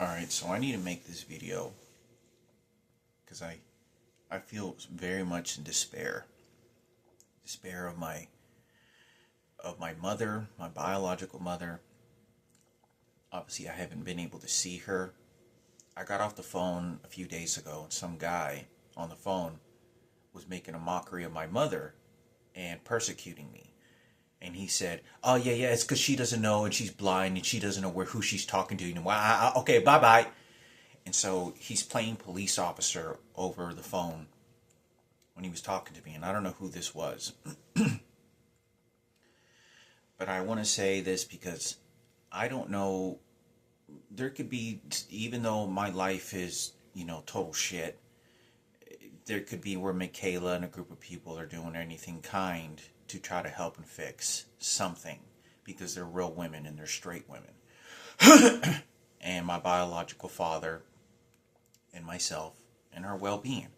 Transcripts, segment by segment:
Alright, so I need to make this video because I feel very much in despair. Despair of my mother, my biological mother. Obviously I haven't been able to see her. I got off the phone a few days ago and some guy on the phone was making a mockery of my mother and persecuting me. And he said, "Oh yeah, it's because she doesn't know and she's blind and she doesn't know who she's talking to. Okay, bye bye." And so he's playing police officer over the phone when he was talking to me, and I don't know who this was. But I want to say this because I don't know. There could be, even though my life is, total shit, there could be where Mikayla and a group of people are doing anything kind to try to help and fix something because they're real women and they're straight women. And my biological father and myself and our well-being.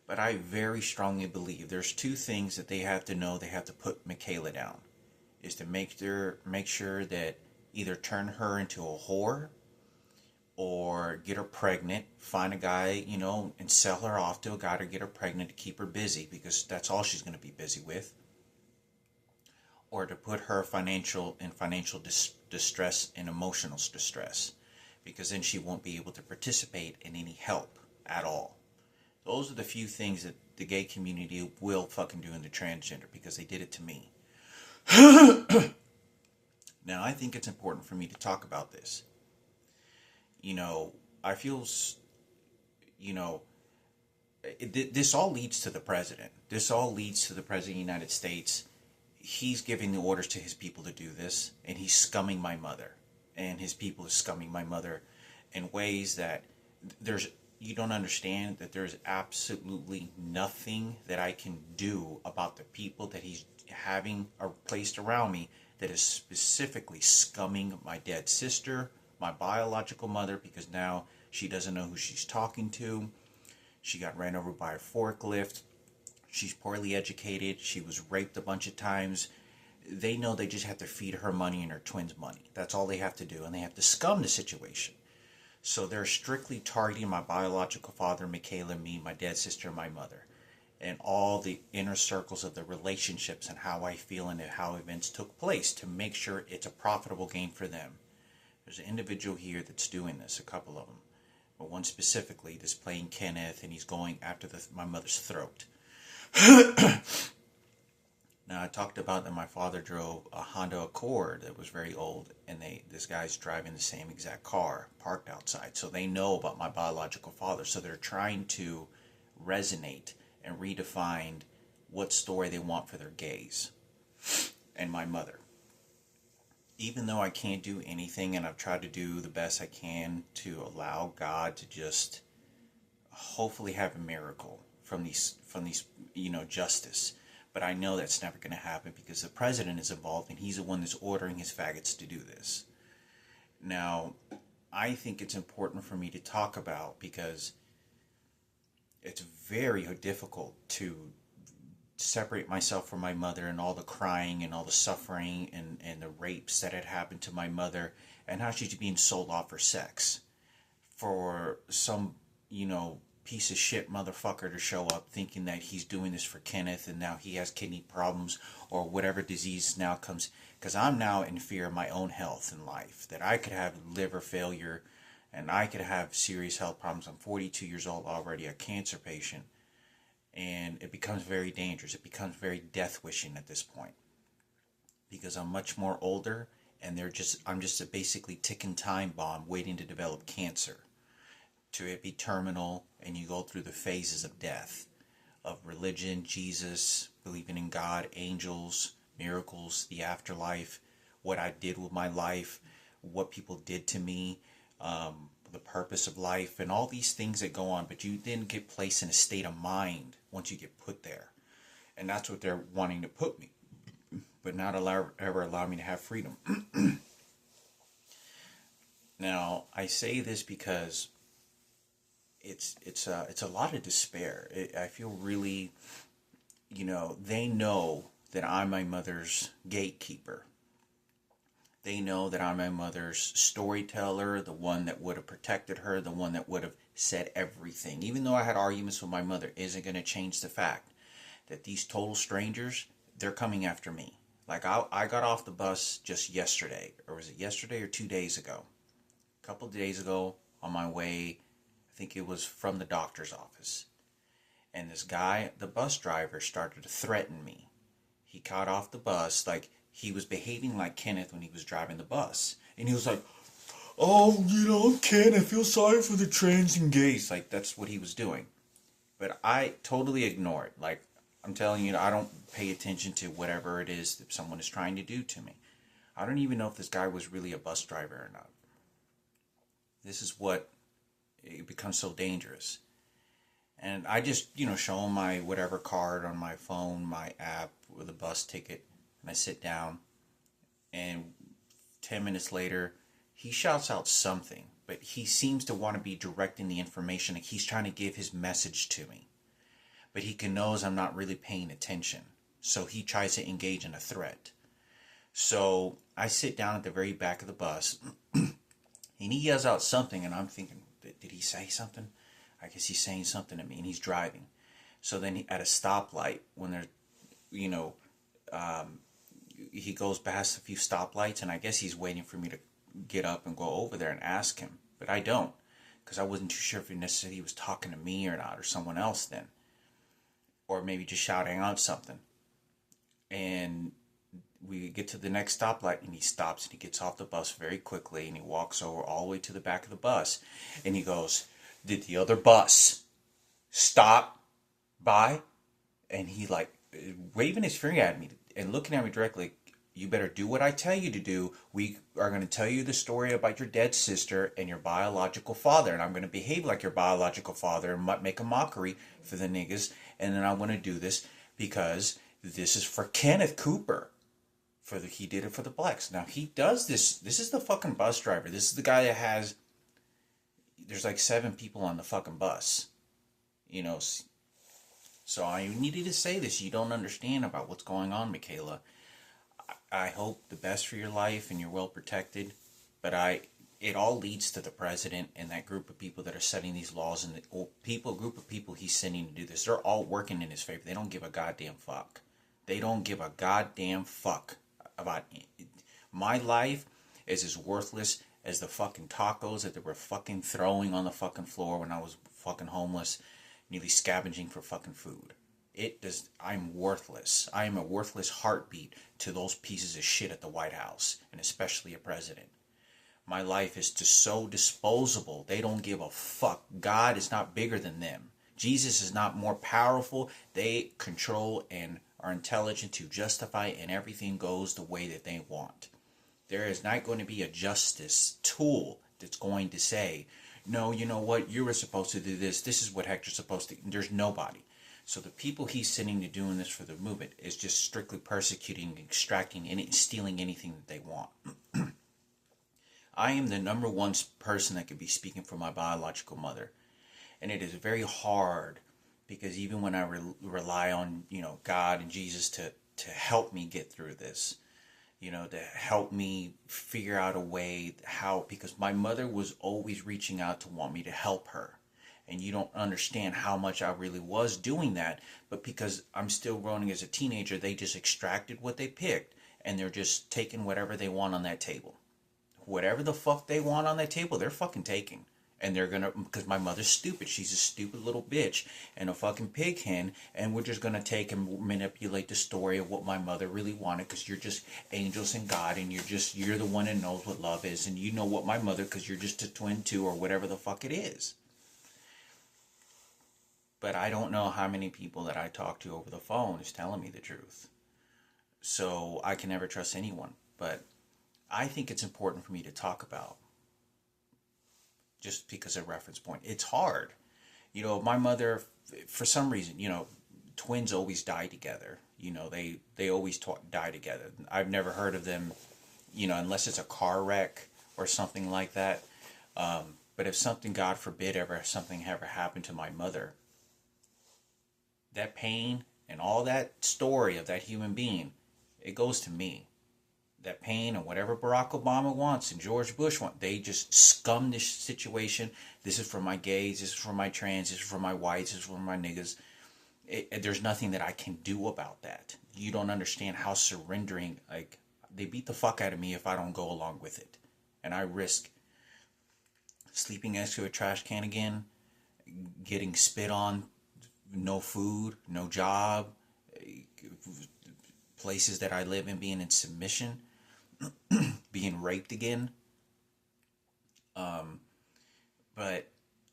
But I very strongly believe there's two things that they have to know. They have to put Mikayla down. Is to make sure that either turn her into a whore or get her pregnant, find a guy, and sell her off to a guy to get her pregnant to keep her busy because that's all she's going to be busy with. Or to put her in financial distress and emotional distress because then she won't be able to participate in any help at all. Those are the few things that the gay community will fucking do in the transgender because they did it to me. Now, I think it's important for me to talk about this. I feel, this all leads to the president. This all leads to the president of the United States. He's giving the orders to his people to do this, and he's scumming my mother. And his people is scumming my mother in ways that you don't understand that there's absolutely nothing that I can do about the people that he's having or placed around me that is specifically scumming my dead sister, my biological mother, because now she doesn't know who she's talking to. She got ran over by a forklift. She's poorly educated. She was raped a bunch of times. They know they just have to feed her money and her twins' money. That's all they have to do, and they have to scum the situation. So they're strictly targeting my biological father, Mikayla, me, my dead sister, and my mother, and all the inner circles of the relationships and how I feel and how events took place to make sure it's a profitable game for them. There's an individual here that's doing this, a couple of them, but one specifically that's playing Kenneth, and he's going after my mother's throat. Now, I talked about that my father drove a Honda Accord that was very old, and this guy's driving the same exact car parked outside. So they know about my biological father. So they're trying to resonate and redefine what story they want for their gays and my mother. Even though I can't do anything, and I've tried to do the best I can to allow God to just hopefully have a miracle from these justice. But I know that's never going to happen because the president is involved and he's the one that's ordering his faggots to do this. Now, I think it's important for me to talk about because it's very difficult to separate myself from my mother and all the crying and all the suffering and the rapes that had happened to my mother and how she's being sold off for sex for some, piece of shit motherfucker to show up thinking that he's doing this for Kenneth and now he has kidney problems or whatever disease now comes, because I'm now in fear of my own health in life, that I could have liver failure and I could have serious health problems. I'm 42 years old already, a cancer patient, and it becomes very dangerous. It becomes very death wishing at this point because I'm much more older and I'm just a basically ticking time bomb waiting to develop cancer, to it be terminal, and you go through the phases of death, of religion, Jesus, believing in God, angels, miracles, the afterlife, what I did with my life, what people did to me, the purpose of life, and all these things that go on. But you then get placed in a state of mind once you get put there. And that's what they're wanting to put me, but not ever allow me to have freedom. Now, I say this because it's a lot of despair. I feel really, they know that I'm my mother's gatekeeper. They know that I'm my mother's storyteller, the one that would have protected her, the one that would have said everything. Even though I had arguments with my mother, isn't going to change the fact that these total strangers, they're coming after me. Like I got off the bus just yesterday, or was it yesterday or 2 days ago? A couple of days ago on my way, I think it was from the doctor's office. And this guy, the bus driver, started to threaten me. He got off the bus, like he was behaving like Kenneth when he was driving the bus. And he was like, oh, Ken, I feel sorry for the trans and gays. Like, that's what he was doing. But I totally ignore it. Like, I'm telling you, I don't pay attention to whatever it is that someone is trying to do to me. I don't even know if this guy was really a bus driver or not. This is what it becomes so dangerous. And I just, show him my whatever card on my phone, my app, with a bus ticket, and I sit down. And 10 minutes later, he shouts out something, but he seems to want to be directing the information. Like he's trying to give his message to me. But he knows I'm not really paying attention. So he tries to engage in a threat. So I sit down at the very back of the bus, and he yells out something, and I'm thinking, did he say something? I guess he's saying something to me, and he's driving. So then at a stoplight, when there's, he goes past a few stoplights, and I guess he's waiting for me to get up and go over there and ask him. But I don't, because I wasn't too sure if he was talking to me or not, or someone else then. Or maybe just shouting out something. And we get to the next stoplight, and he stops, and he gets off the bus very quickly, and he walks over all the way to the back of the bus, and he goes, did the other bus stop by? And he like waving his finger at me and looking at me directly. You better do what I tell you to do. We are going to tell you the story about your dead sister and your biological father. And I'm going to behave like your biological father and make a mockery for the niggas. And then I'm going to do this because this is for Kenneth Cooper. He did it for the blacks. Now he does this. This is the fucking bus driver. This is the guy that has... There's like 7 people on the fucking bus. So I needed to say this. You don't understand about what's going on, Mikayla. I hope the best for your life and you're well protected. But it all leads to the president and that group of people that are setting these laws, and the group of people he's sending to do this. They're all working in his favor. They don't give a goddamn fuck. They don't give a goddamn fuck about it. My life is as worthless as the fucking tacos that they were fucking throwing on the fucking floor when I was fucking homeless, nearly scavenging for fucking food. I'm worthless. I am a worthless heartbeat to those pieces of shit at the White House, and especially a president. My life is just so disposable. They don't give a fuck. God is not bigger than them. Jesus is not more powerful. They control and are intelligent to justify, and everything goes the way that they want. There is not going to be a justice tool that's going to say, no, you know what, you were supposed to do this. This is what Hector's supposed to. There's nobody. So the people he's sending to doing this for the movement is just strictly persecuting, extracting, and stealing anything that they want. I am the number one person that could be speaking for my biological mother. And it is very hard because even when I rely on, God and Jesus to help me get through this, to help me figure out a way because my mother was always reaching out to want me to help her. And you don't understand how much I really was doing that. But because I'm still growing as a teenager, they just extracted what they picked. And they're just taking whatever they want on that table. Whatever the fuck they want on that table, they're fucking taking. And they're gonna, because my mother's stupid. She's a stupid little bitch and a fucking pig hen. And we're just gonna take and manipulate the story of what my mother really wanted, because you're just angels and God, and you're the one that knows what love is. And you know what my mother, because you're just a twin too, or whatever the fuck it is. But I don't know how many people that I talk to over the phone is telling me the truth. So I can never trust anyone. But I think it's important for me to talk about, just because of reference point. It's hard. My mother, for some reason, twins always die together. They always die together. I've never heard of them, unless it's a car wreck or something like that. But if something, God forbid, something ever happened to my mother, that pain and all that story of that human being, it goes to me. that pain and whatever Barack Obama wants and George Bush wants. They just scum this situation. This is for my gays. This is for my trans. This is for my whites. This is for my niggas. There's nothing that I can do about that. You don't understand how surrendering, like, they beat the fuck out of me if I don't go along with it. And I risk sleeping next to a trash can again, getting spit on, no food, no job, places that I live in being in submission, being raped again. But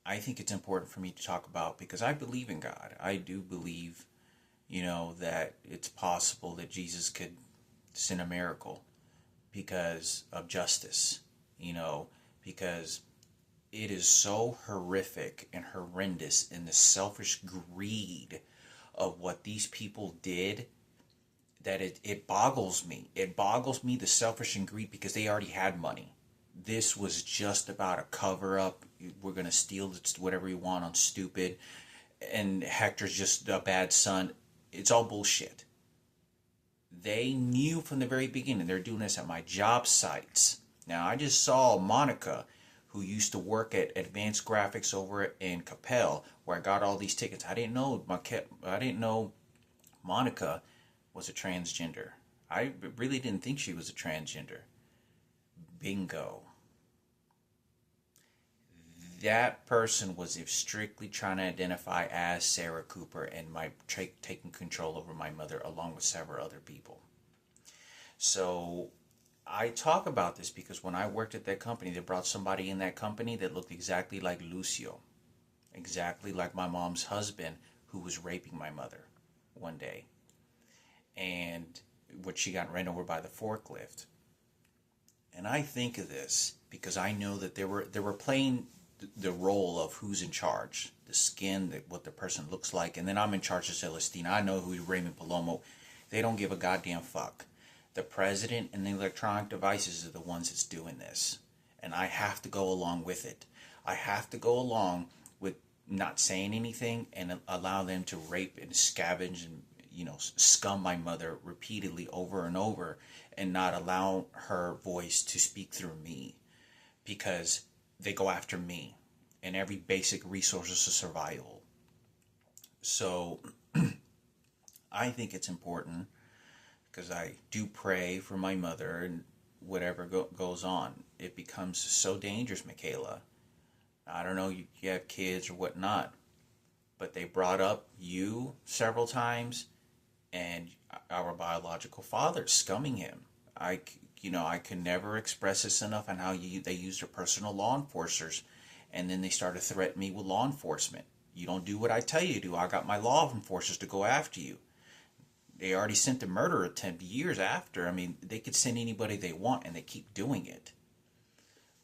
I think it's important for me to talk about because I believe in God. I do believe, that it's possible that Jesus could send a miracle because of justice, because it is so horrific and horrendous in the selfish greed of what these people did that it boggles me. It boggles me, the selfish and greed, because they already had money. This was just about a cover up. We're going to steal whatever we want on stupid. And Hector's just a bad son. It's all bullshit. They knew from the very beginning they're doing this at my job sites. Now, I just saw Monica, who used to work at Advanced Graphics over in Capel, where I got all these tickets. I didn't know Monica was a transgender. I really didn't think she was a transgender. Bingo. That person was strictly trying to identify as Sarah Cooper and taking control over my mother along with several other people. So I talk about this because when I worked at that company, they brought somebody in that company that looked exactly like Lucio. Exactly like my mom's husband, who was raping my mother one day. And which she got ran over by the forklift. And I think of this because I know that they were playing the role of who's in charge, the skin, what the person looks like, and then I'm in charge of Celestina. I know who Raymond Palomo. They don't give a goddamn fuck. The president and the electronic devices are the ones that's doing this, and I have to go along with it. I have to go along with not saying anything and allow them to rape and scavenge and scum my mother repeatedly over and over, and not allow her voice to speak through me, because they go after me and every basic resources of survival. So I think it's important because I do pray for my mother and whatever goes on. It becomes so dangerous, Mikayla. I don't know, you have kids or whatnot, but they brought up you several times and our biological father, scumming him. I could never express this enough on how they used their personal law enforcers, and then they started threatening me with law enforcement. You don't do what I tell you to do, I got my law enforcers to go after you. They already sent a murder attempt years after. I mean, they could send anybody they want, and they keep doing it.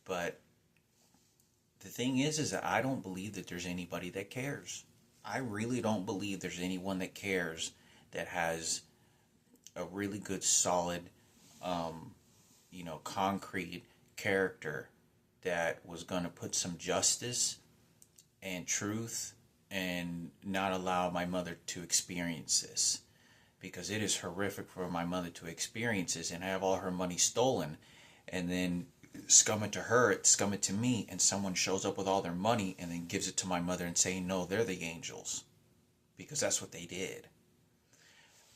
But the thing is that I don't believe that there's anybody that cares. I really don't believe there's anyone that cares that has a really good, solid, concrete character that was going to put some justice and truth and not allow my mother to experience this. Because it is horrific for my mother to experience this and have all her money stolen and then scum it to her, scum it to me, and someone shows up with all their money and then gives it to my mother and saying, no, they're the angels. Because that's what they did.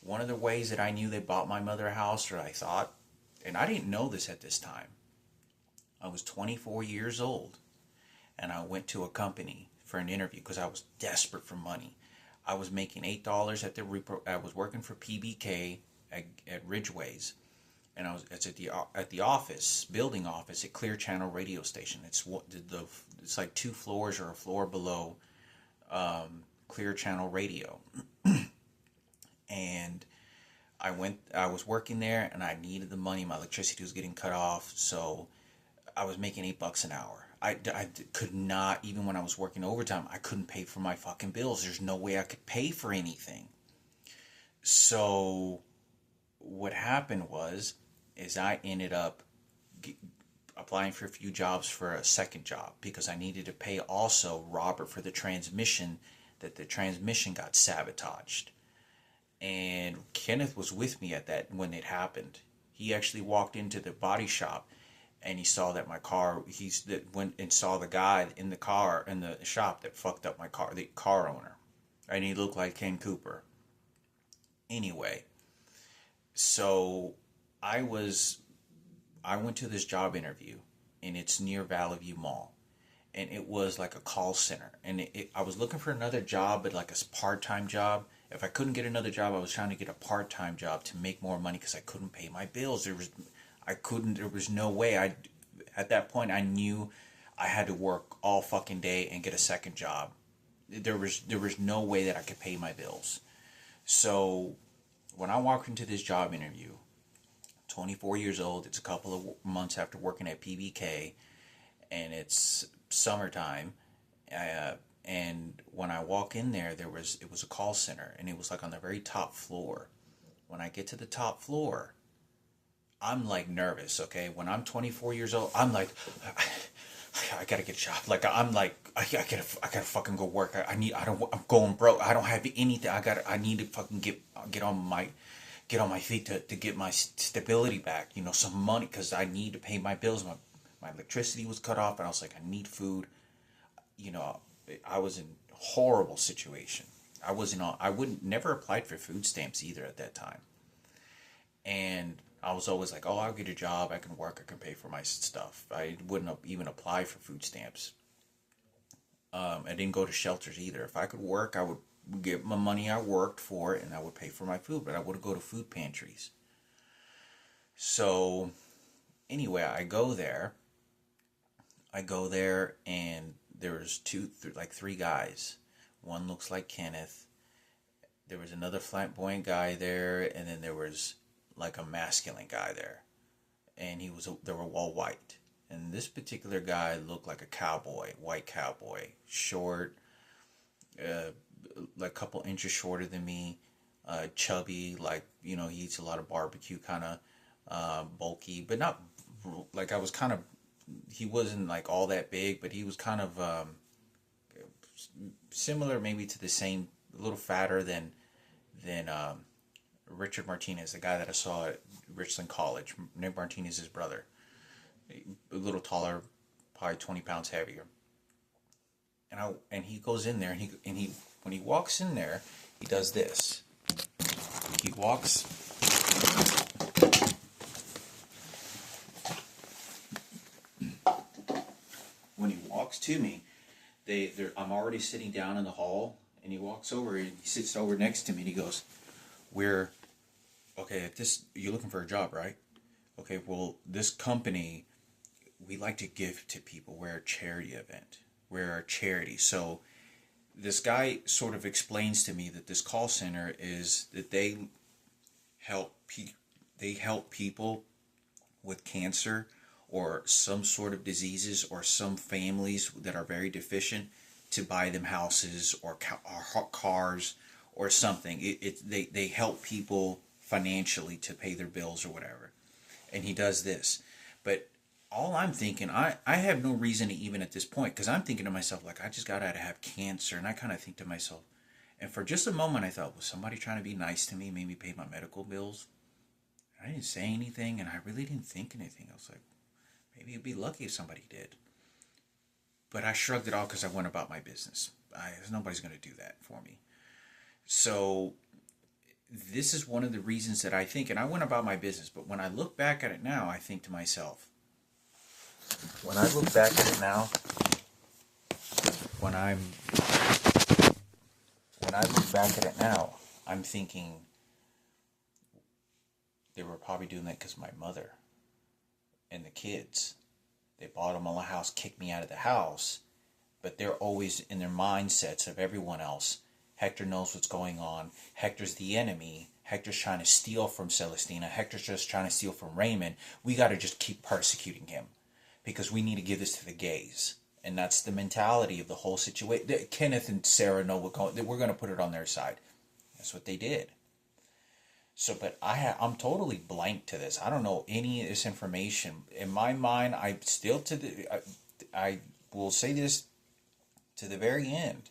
One of the ways that I knew they bought my mother a house, or I thought, and I didn't know this at this time, I was 24 years old, and I went to a company for an interview because I was desperate for money. I was making $8 I was working for PBK at Ridgeways, and it's at the office, building office at Clear Channel radio station. It's like 2 floors or a floor below Clear Channel radio. And I was working there and I needed the money. My electricity was getting cut off, so I was making $8 an hour. I could not, even when I was working overtime, I couldn't pay for my fucking bills. There's no way I could pay for anything. So what happened is I ended up applying for a few jobs for a second job because I needed to pay also Robert for the transmission, that the transmission got sabotaged. And Kenneth was with me when it happened. He actually walked into the body shop and he saw that my car, went and saw the guy in the car in the shop that fucked up my car, the car owner. And he looked like Ken Cooper. Anyway, so I was I went to this job interview, and it's near Valley View Mall, and it was like a call center, and I was looking for another job, but like a part-time job. If I couldn't get another job, I was trying to get a part-time job to make more money because I couldn't pay my bills. There was no way. At that point I knew I had to work all fucking day and get a second job. There was no way that I could pay my bills. So when I walked into this job interview, 24 years old, it's a couple of months after working at PBK, and it's summertime. And when I walk in there, it was a call center, and it was like on the very top floor. When I get to the top floor, I'm like nervous. Okay, when I'm 24 years old, I'm like, I gotta get a job. Like I'm like, I gotta fucking go work. I'm I'm going broke. I don't have anything. I need to fucking get on my feet to get my stability back. You know, some money, because I need to pay my bills. My electricity was cut off, and I was like, I need food. You know, I was in a horrible situation. I wouldn't never applied for food stamps either at that time. And I was always like, oh, I'll get a job, I can work, I can pay for my stuff. I wouldn't even apply for food stamps. I didn't go to shelters either. If I could work, I would get my money I worked for, and I would pay for my food, but I wouldn't go to food pantries. So anyway, I go there, and there's three guys. One looks like Kenneth. There was another flamboyant guy there, and then there was like a masculine guy there, and they were all white. And this particular guy looked like a cowboy, white cowboy, short, like a couple inches shorter than me, chubby, like, you know, he eats a lot of barbecue, kind of bulky, but not like he wasn't like all that big, but he was kind of similar maybe to the same, a little fatter than Richard Martinez, the guy that I saw at Richland College. Nick Martinez's brother. A little taller, probably 20 pounds heavier. And he goes in there, and he when he walks in there, he does this. He walks. When he walks to me, I'm already sitting down in the hall, and he walks over and he sits over next to me, and he goes, you're looking for a job, right? Okay, well, this company, we like to give to people. We're a charity event. We're a charity. So this guy sort of explains to me that this call center is that they help people with cancer or some sort of diseases, or some families that are very deficient, to buy them houses or cars or something. They help people financially to pay their bills or whatever. And he does this. But all I'm thinking, I have no reason to even at this point, because I'm thinking to myself, like, I just got out to have cancer. And I kind of think to myself, and for just a moment I thought, was somebody trying to be nice to me, maybe pay my medical bills? I didn't say anything, and I really didn't think anything. I was like, maybe it'd be lucky if somebody did. But I shrugged it off because I went about my business. Nobody's going to do that for me. So this is one of the reasons that I think, and I went about my business, but when I look back at it now, I think to myself, when I look back at it now, when I look back at it now, I'm thinking they were probably doing that because my mother and the kids, they bought them a house, kicked me out of the house, but they're always in their mindsets of everyone else. Hector knows what's going on. Hector's the enemy. Hector's trying to steal from Celestina. Hector's just trying to steal from Raymond. We got to just keep persecuting him because we need to give this to the gays. And that's the mentality of the whole situation. Kenneth and Sarah know we're going to put it on their side. That's what they did. So, but I'm totally blank to this. I don't know any of this information. In my mind, I will say this to the very end,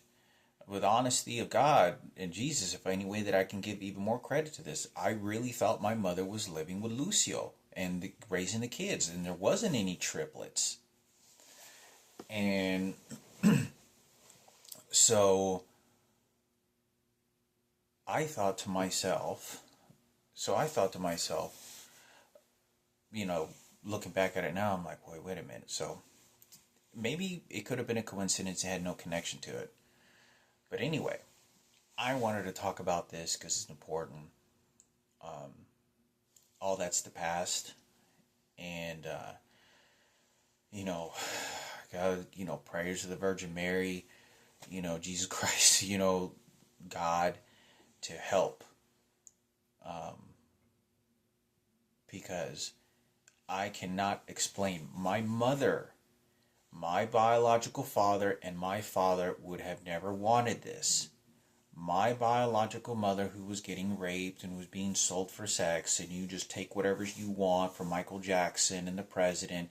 with honesty of God and Jesus, if any way that I can give even more credit to this. I really thought my mother was living with Lucio. and raising the kids, and there wasn't any triplets. And so I thought to myself, you know, looking back at it now, I'm like, wait a minute. So maybe it could have been a coincidence. It had no connection to it. But anyway, I wanted to talk about this because it's important. All that's the past. And, you know, God, you know, prayers to the Virgin Mary, you know, Jesus Christ, you know, God to help. Because I cannot explain. My mother, my biological father, and my father would have never wanted this. My biological mother, who was getting raped and was being sold for sex, and you just take whatever you want from Michael Jackson and the president,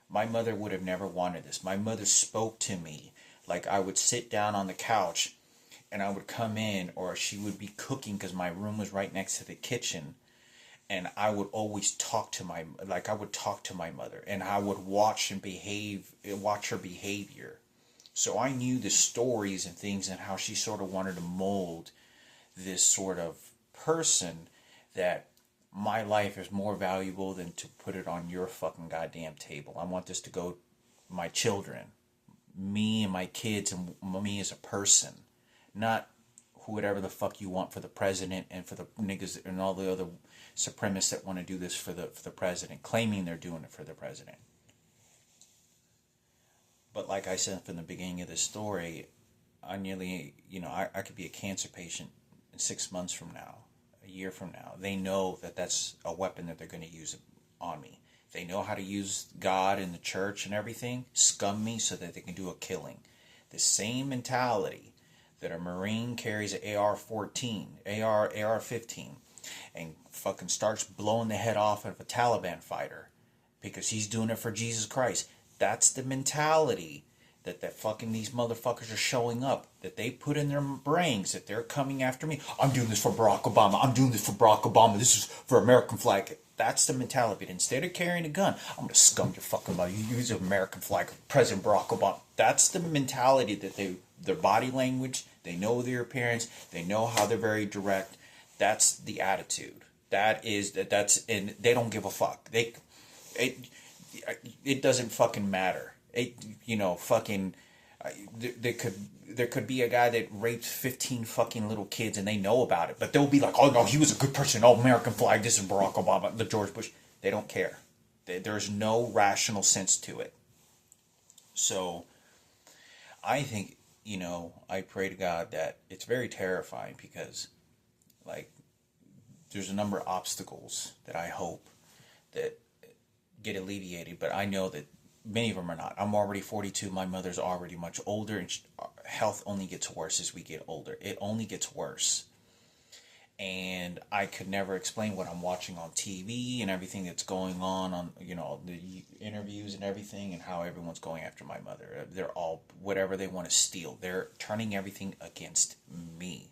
my mother would have never wanted this. My mother spoke to me like I would sit down on the couch and I would come in, or she would be cooking because my room was right next to the kitchen. And I would always talk to I would talk to my mother, and I would watch her behavior. So I knew the stories and things and how she sort of wanted to mold this sort of person, that my life is more valuable than to put it on your fucking goddamn table. I want this to go my children, me and my kids, and me as a person, not whatever the fuck you want for the president and for the niggas and all the other supremacists that want to do this for the president, claiming they're doing it for the president. But like I said from the beginning of this story, I nearly, you know, I could be a cancer patient in 6 months from now, a year from now. They know that that's a weapon that they're going to use on me. They know how to use God and the church and everything, scum me so that they can do a killing. The same mentality that a Marine carries an AR-14, AR-15, and fucking starts blowing the head off of a Taliban fighter because he's doing it for Jesus Christ. That's the mentality that fucking these motherfuckers are showing up, that they put in their brains, that they're coming after me. I'm doing this for Barack Obama. I'm doing this for Barack Obama. This is for American flag. That's the mentality. But instead of carrying a gun, I'm going to scum your fucking mother. You use an American flag, President Barack Obama. That's the mentality that their body language, they know their appearance, they know how they're very direct. That's the attitude. And they don't give a fuck. It doesn't fucking matter. There could be a guy that raped 15 fucking little kids and they know about it, but they'll be like, oh no, he was a good person. Oh, American flag, this is Barack Obama, the George Bush. They don't care. There's no rational sense to it. So I think, you know, I pray to God that it's very terrifying because, like, there's a number of obstacles that I hope that get alleviated, but I know that many of them are not. I'm already 42. My mother's already much older, and health only gets worse as we get older. It only gets worse. And I could never explain what I'm watching on TV and everything that's going on, you know, the interviews and everything, and how everyone's going after my mother. They're all, whatever they want to steal. They're turning everything against me.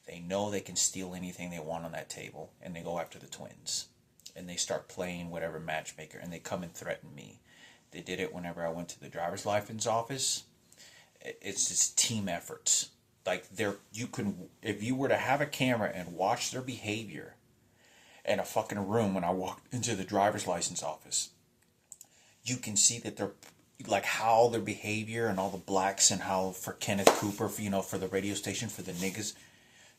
They know they can steal anything they want on that table, and they go after the twins. And they start playing whatever matchmaker, and they come and threaten me. They did it whenever I went to the driver's license office. It's just team efforts. Like, if you were to have a camera and watch their behavior in a fucking room when I walked into the driver's license office, you can see that they're, like, how their behavior and all the blacks, and how for Kenneth Cooper, for the radio station, for the niggas,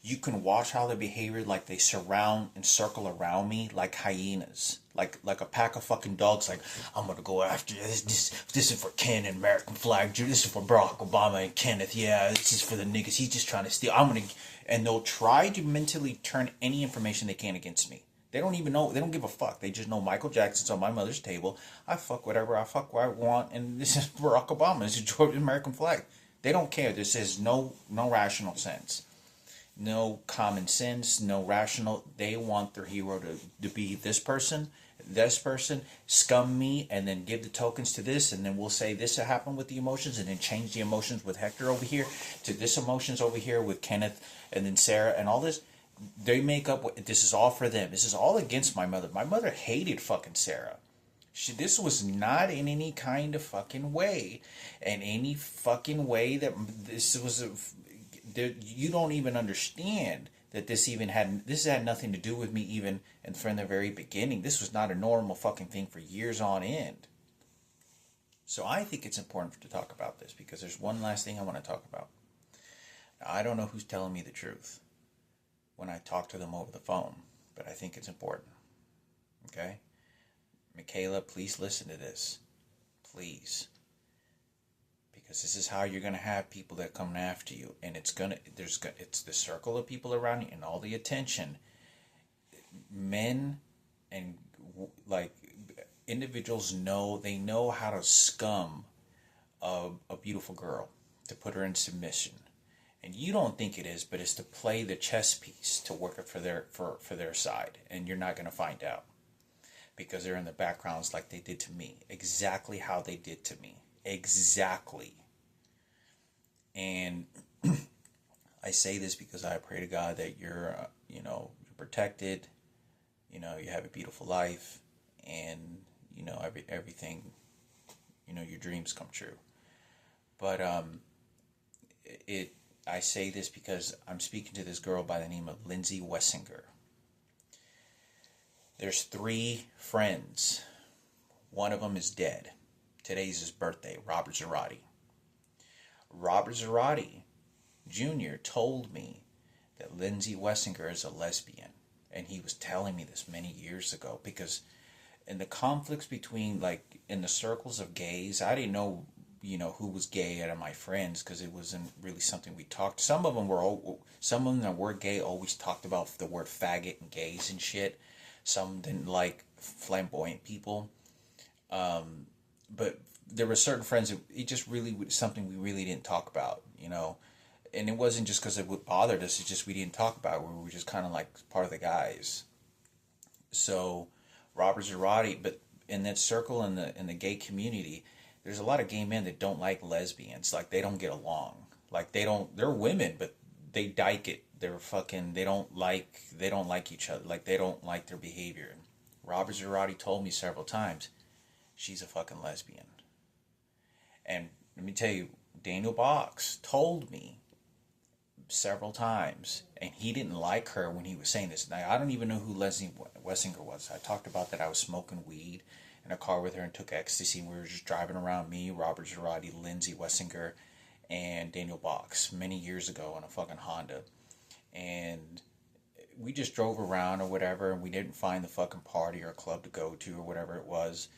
you can watch how their behavior, like, they surround and circle around me like hyenas. Like a pack of fucking dogs, like, I'm gonna go after you. This is for Ken and American flag. This is for Barack Obama and Kenneth. Yeah, this is for the niggas. He's just trying to steal. And they'll try to mentally turn any information they can against me. They don't even know. They don't give a fuck. They just know Michael Jackson's on my mother's table. I fuck whatever I fuck what I want. And this is Barack Obama. This is George American flag. They don't care. This is no rational sense. No common sense, no rational. They want their hero to be this person, scum me, and then give the tokens to this, and then we'll say this happened with the emotions, and then change the emotions with Hector over here to this emotions over here with Kenneth, and then Sarah, and all this. They make up. This is all for them. This is all against my mother. My mother hated fucking Sarah. This was not in any kind of fucking way, in any fucking way that this was you don't even understand that this had nothing to do with me even and from the very beginning. This was not a normal fucking thing for years on end. So I think it's important to talk about this because there's one last thing I want to talk about. Now, I don't know who's telling me the truth when I talk to them over the phone, but I think it's important. Okay? Mikayla, please listen to this. Please. Because this is how you're going to have people that come after you. And it's the circle of people around you and all the attention. Men and like individuals know how to scum a beautiful girl, to put her in submission. And you don't think it is, but it's to play the chess piece to work it for their side. And you're not going to find out. Because they're in the backgrounds like they did to me. Exactly how they did to me. Exactly. And I say this because I pray to God that you're protected. You have a beautiful life. And, everything, your dreams come true. But I say this because I'm speaking to this girl by the name of Lindsay Wessinger. There's 3 friends. One of them is dead. Today's his birthday, Robert Zarate. Robert Zarate Jr. told me that Lindsay Wessinger is a lesbian. And he was telling me this many years ago because in the conflicts between, like, in the circles of gays, I didn't know, who was gay out of my friends because it wasn't really something we talked. Some of them that were gay always talked about the word faggot and gays and shit. Some didn't like flamboyant people. But there were certain friends that it just really was something we really didn't talk about, And it wasn't just because it bothered us. It's just we didn't talk about it. We were just kind of like part of the guys. So Robert Zarate, but in that circle in the gay community, there's a lot of gay men that don't like lesbians. Like, they don't get along. Like, they're women, but they dyke it. They don't like each other. Like, they don't like their behavior. Robert Zarate told me several times, she's a fucking lesbian. And let me tell you, Daniel Box told me several times, and he didn't like her when he was saying this. Now, I don't even know who Leslie Wessinger was. I talked about that I was smoking weed in a car with her and took ecstasy, and we were just driving around, me, Robert Zarate, Lindsay Wessinger, and Daniel Box many years ago in a fucking Honda. And we just drove around or whatever, and we didn't find the fucking party or club to go to or whatever it was,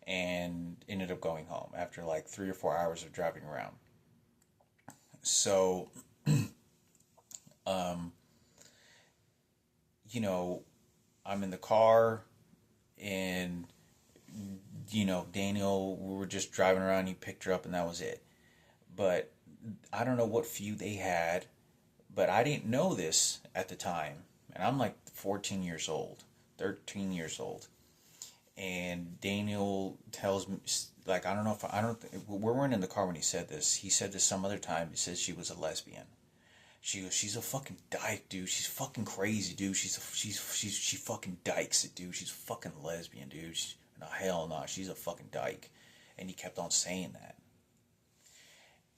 and ended up going home after like 3 or 4 hours of driving around. So, I'm in the car, and, Daniel, we were just driving around, he picked her up, and that was it. But I don't know what feud they had, but I didn't know this at the time. And I'm like 14 years old, 13 years old. And Daniel tells me, like, we weren't in the car when he said this. He said this some other time. He said she was a lesbian. She goes, she's a fucking dyke, dude. She's fucking crazy, dude. She fucking dykes it, dude. She's a fucking lesbian, dude. No, hell no. She's a fucking dyke. And he kept on saying that.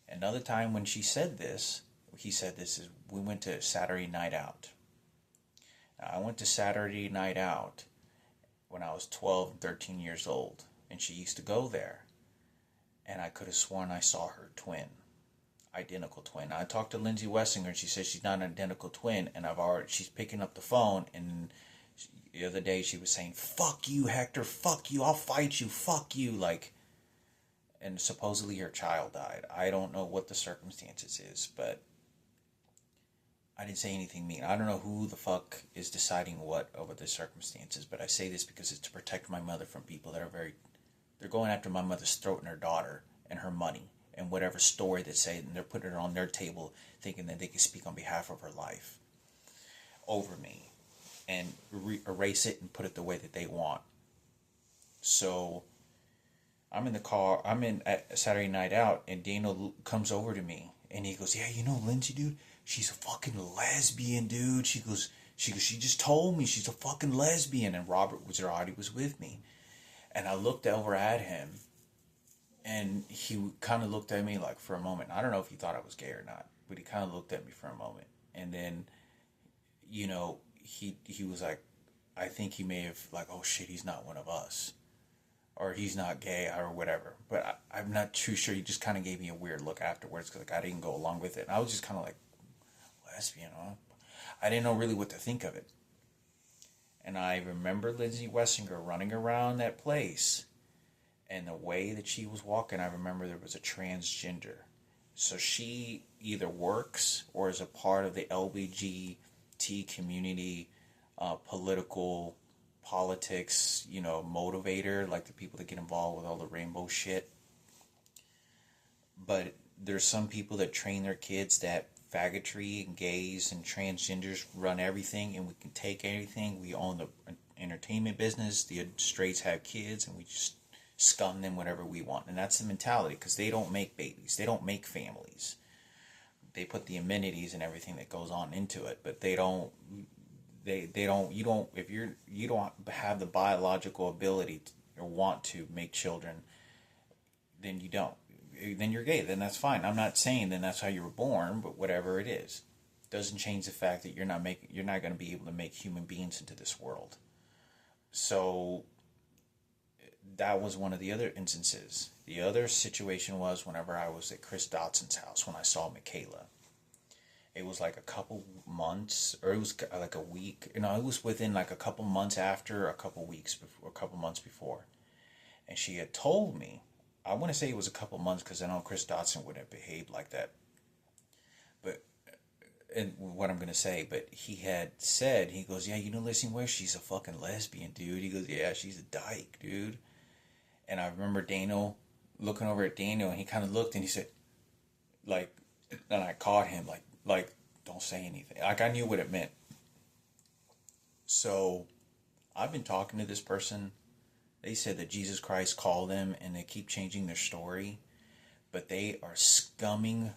Another time when he said this is we went to Saturday Night Out. Now, I went to Saturday Night Out when I was 12 and 13 years old, and she used to go there. And I could have sworn I saw her twin, identical twin. I talked to Lindsay Wessinger, and she says she's not an identical twin, and she's picking up the phone, and the other day she was saying, "Fuck you, Hector, fuck you, I'll fight you, fuck you," like. And supposedly her child died. I don't know what the circumstances is, but I didn't say anything mean. I don't know who the fuck is deciding what over the circumstances, but I say this because it's to protect my mother from people that they're going after my mother's throat and her daughter and her money and whatever story they say, and they're putting it on their table thinking that they can speak on behalf of her life over me and erase it and put it the way that they want. So I'm in the car, I'm in at Saturday Night Out, and Daniel comes over to me, and he goes, "Yeah, Lindsay, dude, she's a fucking lesbian, dude." She goes, She goes, she just told me she's a fucking lesbian. And Robert was already was with me. And I looked over at him, and he kind of looked at me like for a moment. I don't know if he thought I was gay or not, but he kind of looked at me for a moment. And then, he was like, I think he may have like, oh shit, he's not one of us, or he's not gay or whatever. But I'm not too sure. He just kind of gave me a weird look afterwards because like, I didn't go along with it. And I was just kind of like, lesbian, huh? I didn't know really what to think of it. And I remember Lindsay Wessinger running around that place, and the way that she was walking, I remember there was a transgender. So she either works or is a part of the LGBT community, political politics, motivator, like the people that get involved with all the rainbow shit. But there's some people that train their kids that faggotry and gays and transgenders run everything, and we can take anything. We own the entertainment business. The straights have kids, and we just scum them whatever we want. And that's the mentality, because they don't make babies. They don't make families. They put the amenities and everything that goes on into it, but they don't. If you don't have the biological ability or want to make children, then you don't. Then you're gay. Then that's fine. I'm not saying then that's how you were born, but whatever it is, doesn't change the fact that you're not going to be able to make human beings into this world. So that was one of the other instances. The other situation was whenever I was at Chris Dotson's house when I saw Mikayla. It was like a couple months, or it was like a week. It was within like a couple months after, a couple weeks before, a couple months before. And she had told me, I want to say it was a couple months because I know Chris Dotson wouldn't have behaved like that. But, and what I'm going to say, but he had said, he goes, yeah, Lizzie Ware, she's a fucking lesbian, dude. He goes, yeah, she's a dyke, dude. And I remember Daniel looking over at Daniel, and he kind of looked and he said, like, and I caught him, like, don't say anything. Like, I knew what it meant. So, I've been talking to this person. They said that Jesus Christ called them, and they keep changing their story. But they are scumming.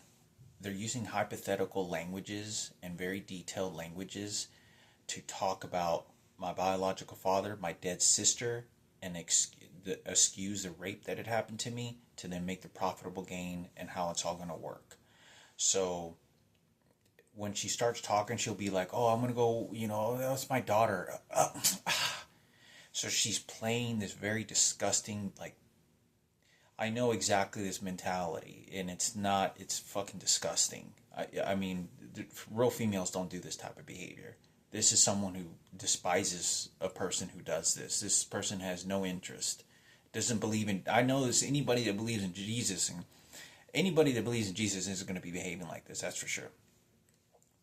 They're using hypothetical languages and very detailed languages to talk about my biological father, my dead sister, and excuse the rape that had happened to me, to then make the profitable gain and how it's all going to work. So when she starts talking, she'll be like, oh, I'm going to go, that's my daughter. So she's playing this very disgusting, like, I know exactly this mentality, and it's fucking disgusting. I mean, real females don't do this type of behavior. This is someone who despises a person who does this. This person has no interest, doesn't believe in, I know this, anybody that believes in Jesus, and anybody that believes in Jesus isn't going to be behaving like this, that's for sure.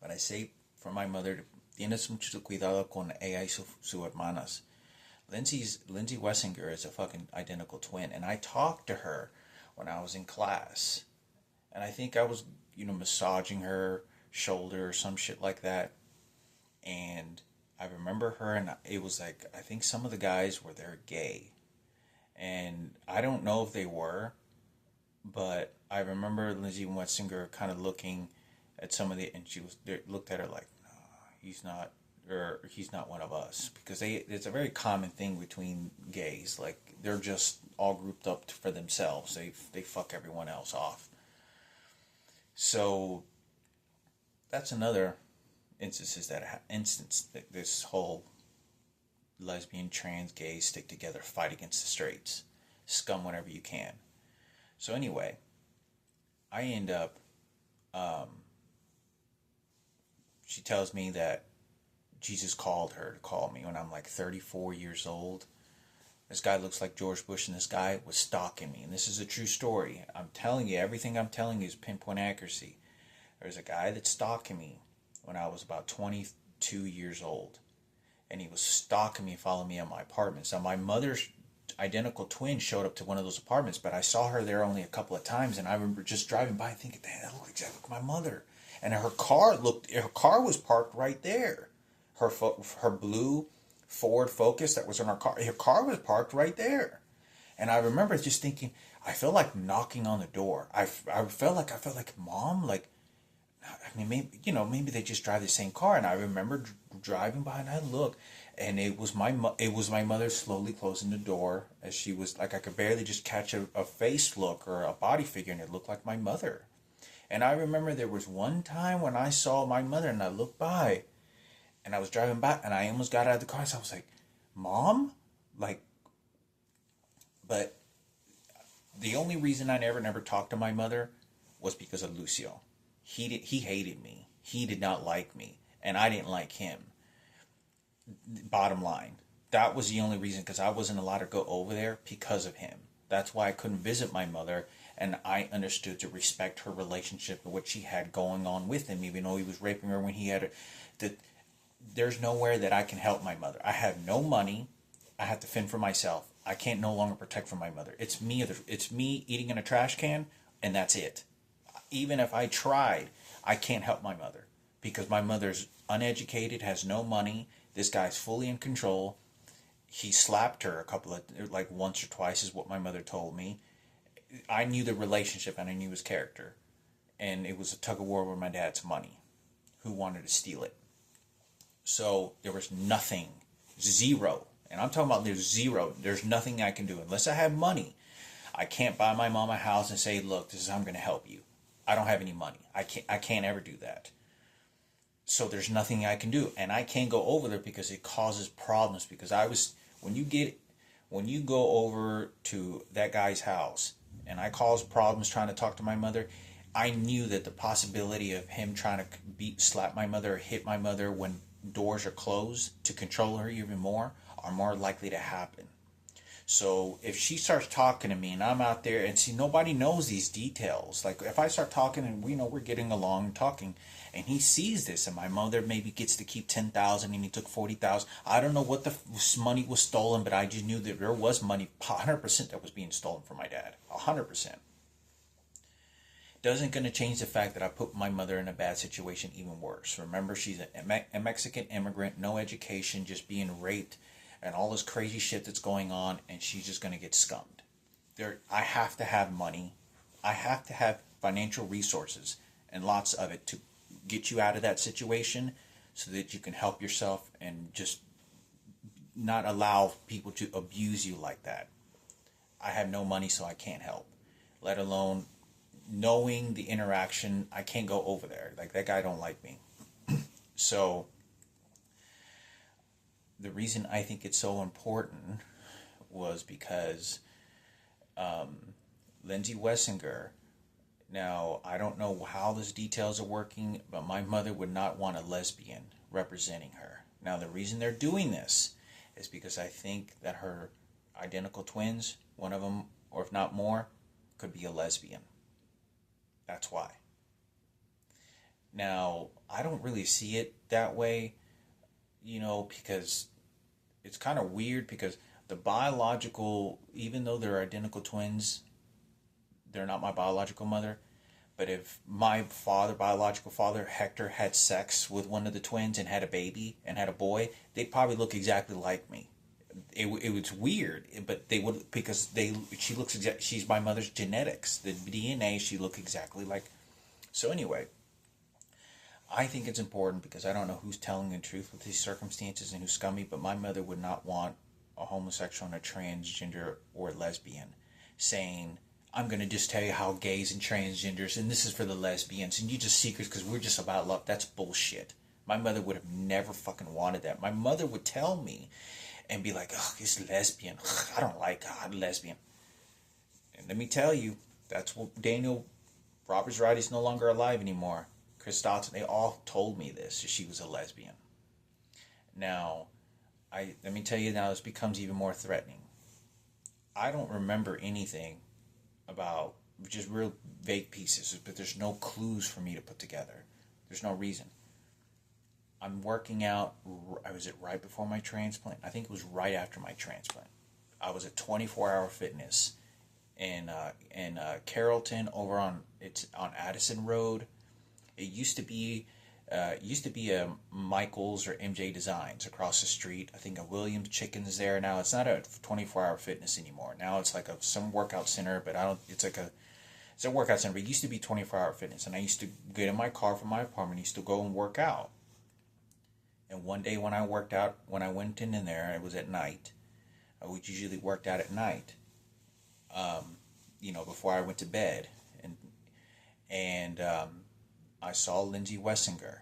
But I say for my mother, tienes mucho cuidado con ella y su hermanas. Lindsay Wessinger is a fucking identical twin, and I talked to her when I was in class, and I think I was, massaging her shoulder or some shit like that, and I remember her, and it was like, I think some of the guys were there gay, and I don't know if they were, but I remember Lindsay Wessinger kind of looking at some of the, and she looked at her like, no, he's not one of us, because it's a very common thing between gays, like they're just all grouped up for themselves. They fuck everyone else off. So that's another instance that this whole lesbian, trans, gay stick together, fight against the straights, scum whenever you can. So anyway, I end up, she tells me that Jesus called her to call me when I'm like 34 years old. This guy looks like George Bush, and this guy was stalking me. And this is a true story. I'm telling you, everything I'm telling you is pinpoint accuracy. There's a guy that's stalking me when I was about 22 years old. And he was stalking me, following me in my apartments. Now, my mother's identical twin showed up to one of those apartments, but I saw her there only a couple of times. And I remember just driving by and thinking, damn, that looked exactly like my mother. And her car was parked right there. Her blue Ford Focus that was in her car was parked right there. And I remember just thinking, I felt like knocking on the door. I felt like, Mom, like, I mean, maybe they just drive the same car. And I remember driving by, and I look, and it was my mother slowly closing the door, as she was like, I could barely just catch a face look or a body figure, and it looked like my mother. And I remember there was one time when I saw my mother, and I looked by, and I was driving by, and I almost got out of the car. So I was like, "Mom," like, but the only reason I never talked to my mother was because of Lucio. He hated me. He did not like me, and I didn't like him. Bottom line, that was the only reason, because I wasn't allowed to go over there because of him. That's why I couldn't visit my mother, and I understood to respect her relationship and what she had going on with him, even though he was raping her when he had it. That there's nowhere that I can help my mother. I have no money. I have to fend for myself. I can't no longer protect from my mother. It's me eating in a trash can, and that's it. Even if I tried, I can't help my mother because my mother's uneducated, has no money. This guy's fully in control. He slapped her like once or twice, is what my mother told me. I knew the relationship and I knew his character. And it was a tug of war over my dad's money. Who wanted to steal it? So there was nothing. Zero. And I'm talking about there's zero. There's nothing I can do unless I have money. I can't buy my mom a house and say, look, this is how I'm going to help you. I don't have any money. I can't ever do that. So there's nothing I can do. And I can't go over there because it causes problems. Because when you go over to that guy's house and I cause problems trying to talk to my mother, I knew that the possibility of him trying to slap my mother or hit my mother when doors are closed to control her even more are more likely to happen. So if she starts talking to me and I'm out there and see, nobody knows these details. Like if I start talking and we're getting along and talking and he sees this and my mother maybe gets to keep 10,000 and he took 40,000. I don't know what the money was stolen, but I just knew that there was money 100% that was being stolen from my dad. 100%. Doesn't going to change the fact that I put my mother in a bad situation even worse. Remember, she's a Mexican immigrant, no education, just being raped and all this crazy shit that's going on, and she's just going to get scummed. I have to have money. I have to have financial resources, and lots of it, to get you out of that situation so that you can help yourself and just not allow people to abuse you like that. I have no money, so I can't help, let alone knowing the interaction. I can't go over there. Like, that guy don't like me. So the reason I think it's so important was because Lindsay Wessinger, now I don't know how those details are working, but my mother would not want a lesbian representing her. Now the reason they're doing this is because I think that her identical twins, one of them, or if not more, could be a lesbian. That's why. Now, I don't really see it that way, because it's kind of weird, because the biological, even though they're identical twins, they're not my biological mother. But if my biological father, Hector, had sex with one of the twins and had a baby and had a boy, they'd probably look exactly like me. It was weird, but they would, because she's my mother's genetics. The DNA, she looked exactly like. So anyway, I think it's important because I don't know who's telling the truth with these circumstances and who's scummy, but my mother would not want a homosexual and a transgender or a lesbian saying, I'm going to just tell you how gays and transgenders, and this is for the lesbians, and you just secrets because we're just about love. That's bullshit. My mother would have never fucking wanted that. My mother would tell me and be like, oh, it's lesbian. I don't like God, lesbian. And let me tell you, that's what Daniel Roberts Wright is no longer alive anymore. Chris Dotson, they all told me this. She was a lesbian. Now, let me tell you now, this becomes even more threatening. I don't remember anything about just real vague pieces, but there's no clues for me to put together. There's no reason. I'm working out. Was it right before my transplant? I think it was right after my transplant. I was at 24 Hour Fitness in Carrollton, over on Addison Road. It used to be a Michael's or MJ Designs across the street. I think a Williams Chicken's there now. It's not a 24 Hour Fitness anymore. Now it's like some workout center, but it's It's a workout center. It used to be 24-hour fitness, and I used to get in my car from my apartment, used to go and work out. And one day when I worked out, when I went in there, it was at night. I would usually worked out at night, before I went to bed. And I saw Lindsay Wessinger,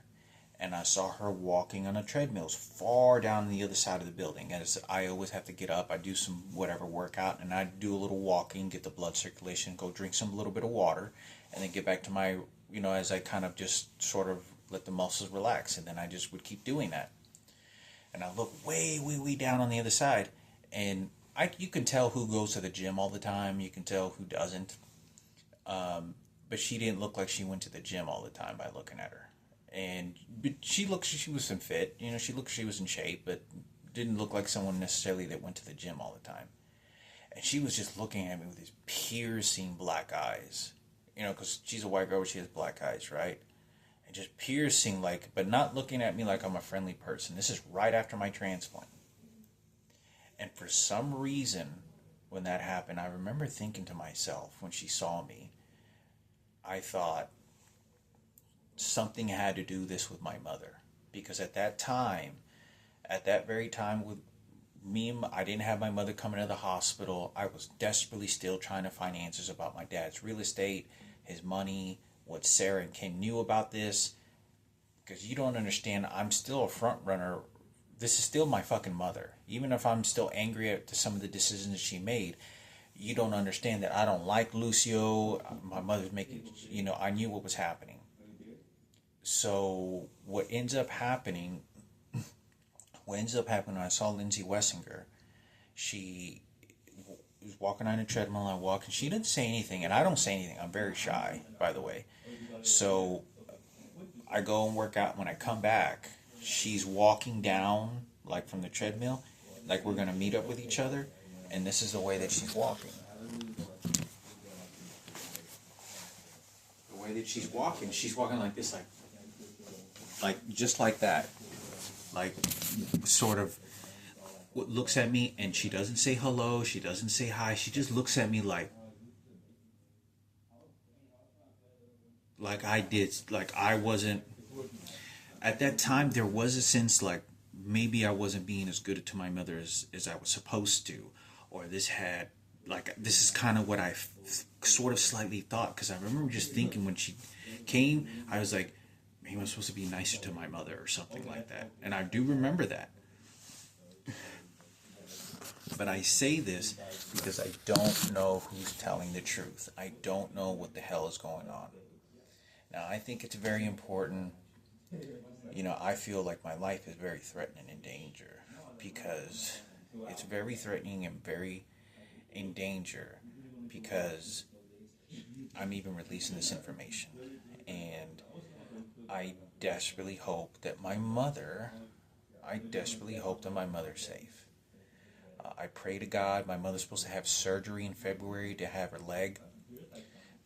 and I saw her walking on a treadmill far down the other side of the building. As I always have to get up, I do some whatever workout, and I do a little walking, get the blood circulation, go drink some little bit of water, and then get back to my, as I kind of just sort of let the muscles relax, and then I just would keep doing that. And I look way, way, way down on the other side, and you can tell who goes to the gym all the time. You can tell who doesn't. But she didn't look like she went to the gym all the time by looking at her. But she was in fit. She looked she was in shape, but didn't look like someone necessarily that went to the gym all the time. And she was just looking at me with these piercing black eyes. Because she's a white girl, she has black eyes, right? And just piercing, but not looking at me like I'm a friendly person. This is right after my transplant. And for some reason, when that happened, I remember thinking to myself, when she saw me, I thought something had to do this with my mother. Because at that very time with me, I didn't have my mother coming to the hospital. I was desperately still trying to find answers about my dad's real estate, his money, what Sarah and Ken knew about this. Because you don't understand, I'm still a front runner. This is still my fucking mother. Even if I'm still angry at some of the decisions that she made, you don't understand that I don't like Lucio. My mother's making, I knew what was happening. So what ends up happening when I saw Lindsay Wessinger, she was walking on a treadmill, and I walk, and she didn't say anything, and I don't say anything. I'm very shy, by the way. So I go and work out. When I come back, she's walking down, from the treadmill, we're going to meet up with each other, and this is the way that she's walking. The way that she's walking like this, just like that. Sort of looks at me, and she doesn't say hello, she doesn't say hi, she just looks at me like I did, I wasn't, at that time there was a sense maybe I wasn't being as good to my mother as I was supposed to, or this is kind of what I sort of slightly thought, because I remember just thinking when she came, I was like, maybe I'm supposed to be nicer to my mother or something like that. And I do remember that. But I say this because I don't know who's telling the truth. I don't know what the hell is going on. Now, I think it's very important. I feel like my life is very threatened and in danger, because it's very threatening and very in danger, because I'm even releasing this information. And I desperately hope that my mother's safe. I pray to God. My mother's supposed to have surgery in February to have her leg.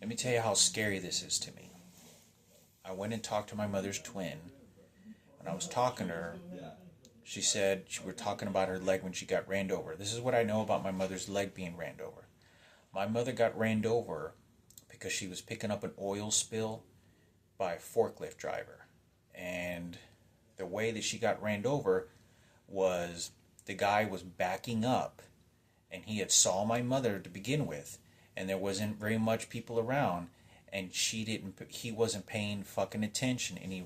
Let me tell you how scary this is to me. I went and talked to my mother's twin. When I was talking to her, she said we were talking about her leg when she got ran over. This is what I know about my mother's leg being ran over. My mother got ran over because she was picking up an oil spill by a forklift driver. And the way that she got ran over was the guy was backing up, and he had saw my mother to begin with, and there wasn't very much people around, and he wasn't paying fucking attention, and he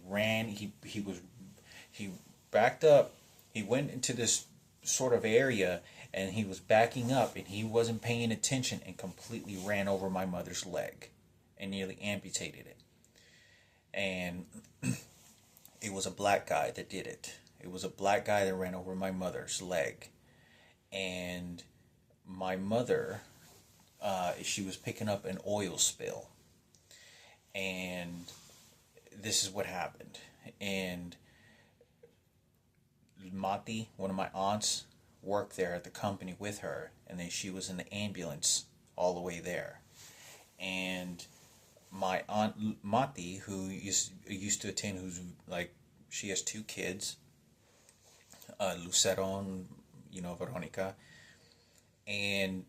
backed up, he went into this sort of area, and he was backing up, and he wasn't paying attention, and completely ran over my mother's leg and nearly amputated it. And it was a black guy that did it. It was a black guy that ran over my mother's leg. And my mother, she was picking up an oil spill. And this is what happened. And Mati, one of my aunts, worked there at the company with her. And then she was in the ambulance all the way there. And my aunt Mati, who used to attend, she has 2 kids, Lucero and, Veronica, and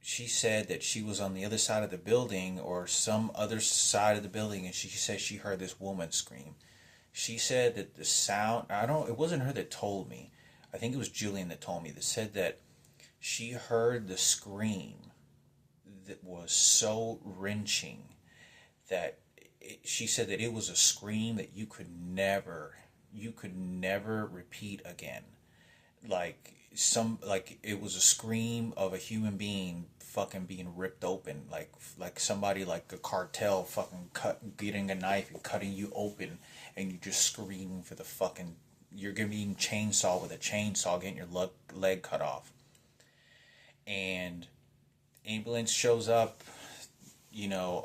she said that she was on the other side of the building or some other side of the building, and she said she heard this woman scream. She said that the sound, I don't, it wasn't her that told me. I think it was Julian that told me, that said that she heard the scream that was so wrenching that she said that it was a scream that you could never repeat again. Like it was a scream of a human being fucking being ripped open, like somebody, like a cartel fucking getting a knife and cutting you open, and you just screaming for the fucking, you're getting chainsaw with a chainsaw, getting your leg cut off. And ambulance shows up,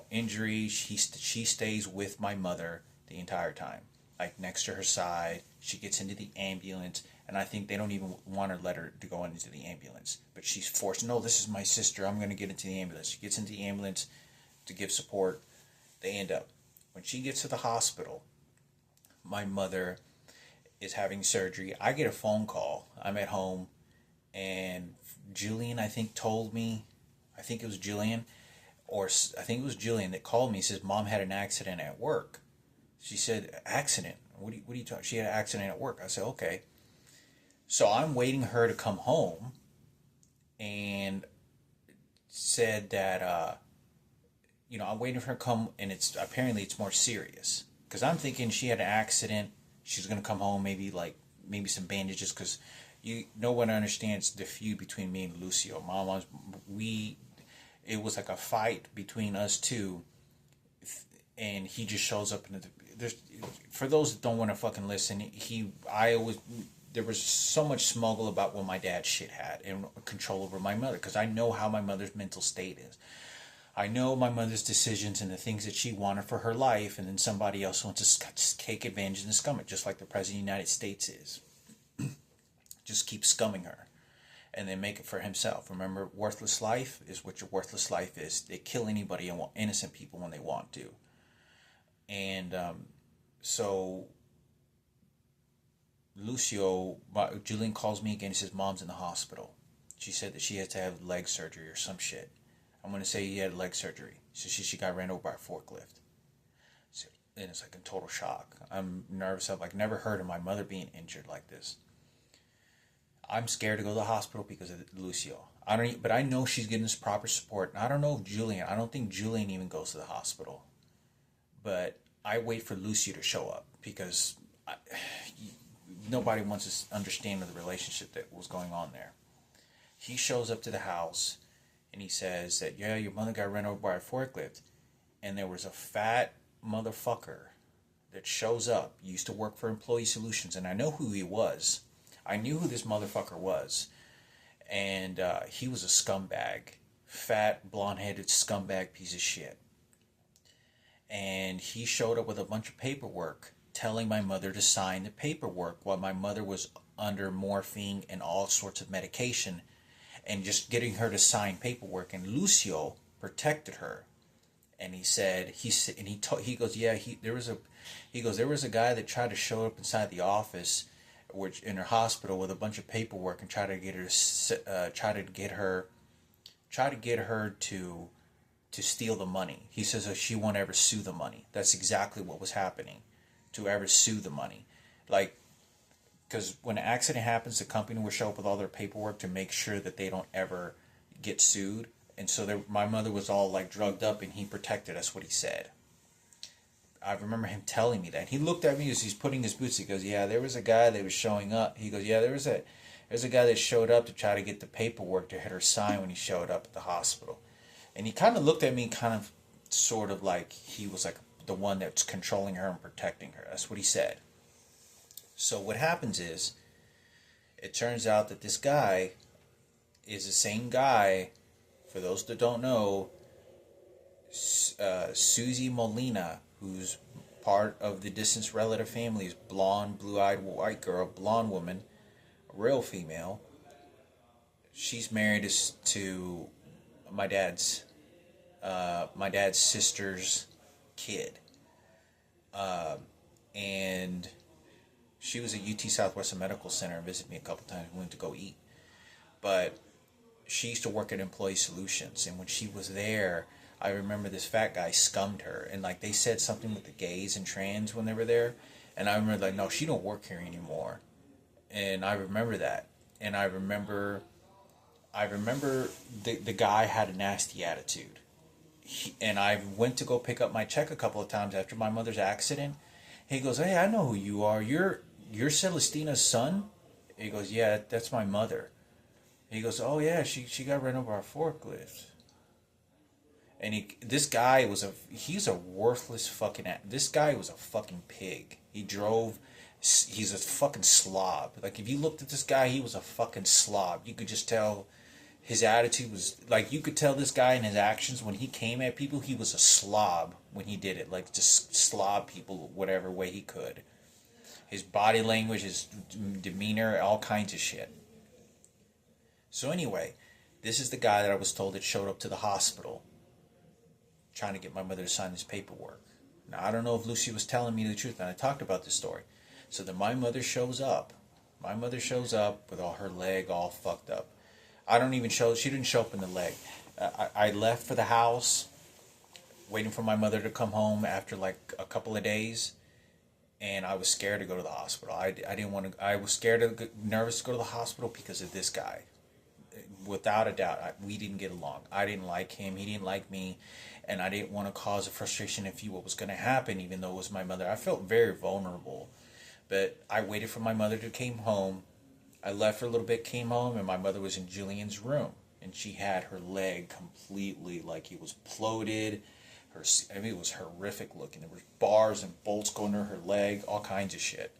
injury. She stays with my mother the entire time, like next to her side. She gets into the ambulance, and I think they don't even want to let her to go into the ambulance, but she's forced. No, this is my sister. I'm going to get into the ambulance. She gets into the ambulance to give support. They end up, when she gets to the hospital, my mother is having surgery. I get a phone call. I'm at home, and Julian, I think, told me. I think it was Julian, or I think it was Julian that called me. He says mom had an accident at work. She said, accident? What are you talking? She had an accident at work. I said, okay. So I'm waiting her to come home, and said that I'm waiting for her to come, and it's more serious, because I'm thinking she had an accident. She's gonna come home, maybe some bandages, because no one understands the feud between me and Lucio. It was like a fight between us two, and he just shows up in the. There's, for those that don't want to fucking listen, there was so much smuggle about what my dad's shit had and control over my mother, because I know how my mother's mental state is. I know my mother's decisions and the things that she wanted for her life, and then somebody else wants to take advantage and scum it, just like the President of the United States is. Just keep scumming her, and then make it for himself. Remember, worthless life is what your worthless life is. They kill anybody, and innocent people, when they want to. And so Julian calls me again. He says mom's in the hospital. She said that she had to have leg surgery or some shit. I'm going to say he had leg surgery. So she got ran over by a forklift. So, and it's like in total shock. I'm nervous. I've never heard of my mother being injured like this. I'm scared to go to the hospital because of Lucio. But I know she's getting this proper support. I don't know if Julian. I don't think Julian even goes to the hospital. But I wait for Lucio to show up, because nobody wants to understand the relationship that was going on there. He shows up to the house, and he says that, yeah, your mother got run over by a forklift. And there was a fat motherfucker that shows up, used to work for Employee Solutions, and I know who he was. I knew who this motherfucker was. And he was a scumbag. Fat, blonde-headed scumbag piece of shit. And he showed up with a bunch of paperwork telling my mother to sign the paperwork while my mother was under morphine and all sorts of medication, and just getting her to sign paperwork. And Lucio protected her. And he goes, there was a guy that tried to show up inside the office, which in her hospital, with a bunch of paperwork, and try to get her to steal the money. He says that she won't ever sue the money. That's exactly what was happening, to ever sue the money. Because when an accident happens, the company will show up with all their paperwork to make sure that they don't ever get sued. And so my mother was all drugged up, and he protected us, what he said. I remember him telling me that. He looked at me as he's putting his boots. He goes, yeah, there was a guy that was showing up. He goes, yeah, there's a guy that showed up to try to get the paperwork to hit her sign when he showed up at the hospital. And he kind of looked at me sort of like he was the one that's controlling her and protecting her. That's what he said. So what happens is, it turns out that this guy is the same guy, for those that don't know, Susie Molina, who's part of the distant relative family, is blonde, blue-eyed white girl, blonde woman, a real female. She's married to my dad's sister's kid, and she was at UT Southwestern Medical Center and visited me a couple times. We went to go eat, but she used to work at Employee Solutions, and when she was there, I remember this fat guy scummed her, and like they said something with the gays and trans when they were there, and I remember like, no, she don't work here anymore, and I remember that, and I remember the guy had a nasty attitude, and I went to go pick up my check a couple of times after my mother's accident. He goes, "Hey, I know who you are. You're Celestina's son." He goes, "Yeah, that's my mother." He goes, "Oh yeah, she got run over by a forklift." And this guy he's a worthless fucking, this guy was a fucking pig. He's a fucking slob. Like if you looked at this guy, he was a fucking slob. You could just tell his attitude was like, you could tell this guy in his actions when he came at people, he was a slob when he did it. Like just slob people whatever way he could. His body language, his demeanor, all kinds of shit. So anyway, this is the guy that I was told that showed up to the hospital trying to get my mother to sign this paperwork. Now, I don't know if Lucy was telling me the truth, and I talked about this story. So then my mother shows up. My mother shows up with all her leg all fucked up. She didn't show up in the leg. I left for the house, waiting for my mother to come home after like a couple of days, and I was scared to go to the hospital. I didn't want to, I was scared, nervous to go to the hospital because of this guy. Without a doubt, we didn't get along. I didn't like him, he didn't like me, and I didn't want to cause a frustration and feel what was going to happen, even though it was my mother. I felt very vulnerable, but I waited for my mother to come home. I left for a little bit, came home, and my mother was in Julian's room, and she had her leg completely, like it was bloated. It was horrific looking. There were bars and bolts going to her leg, all kinds of shit.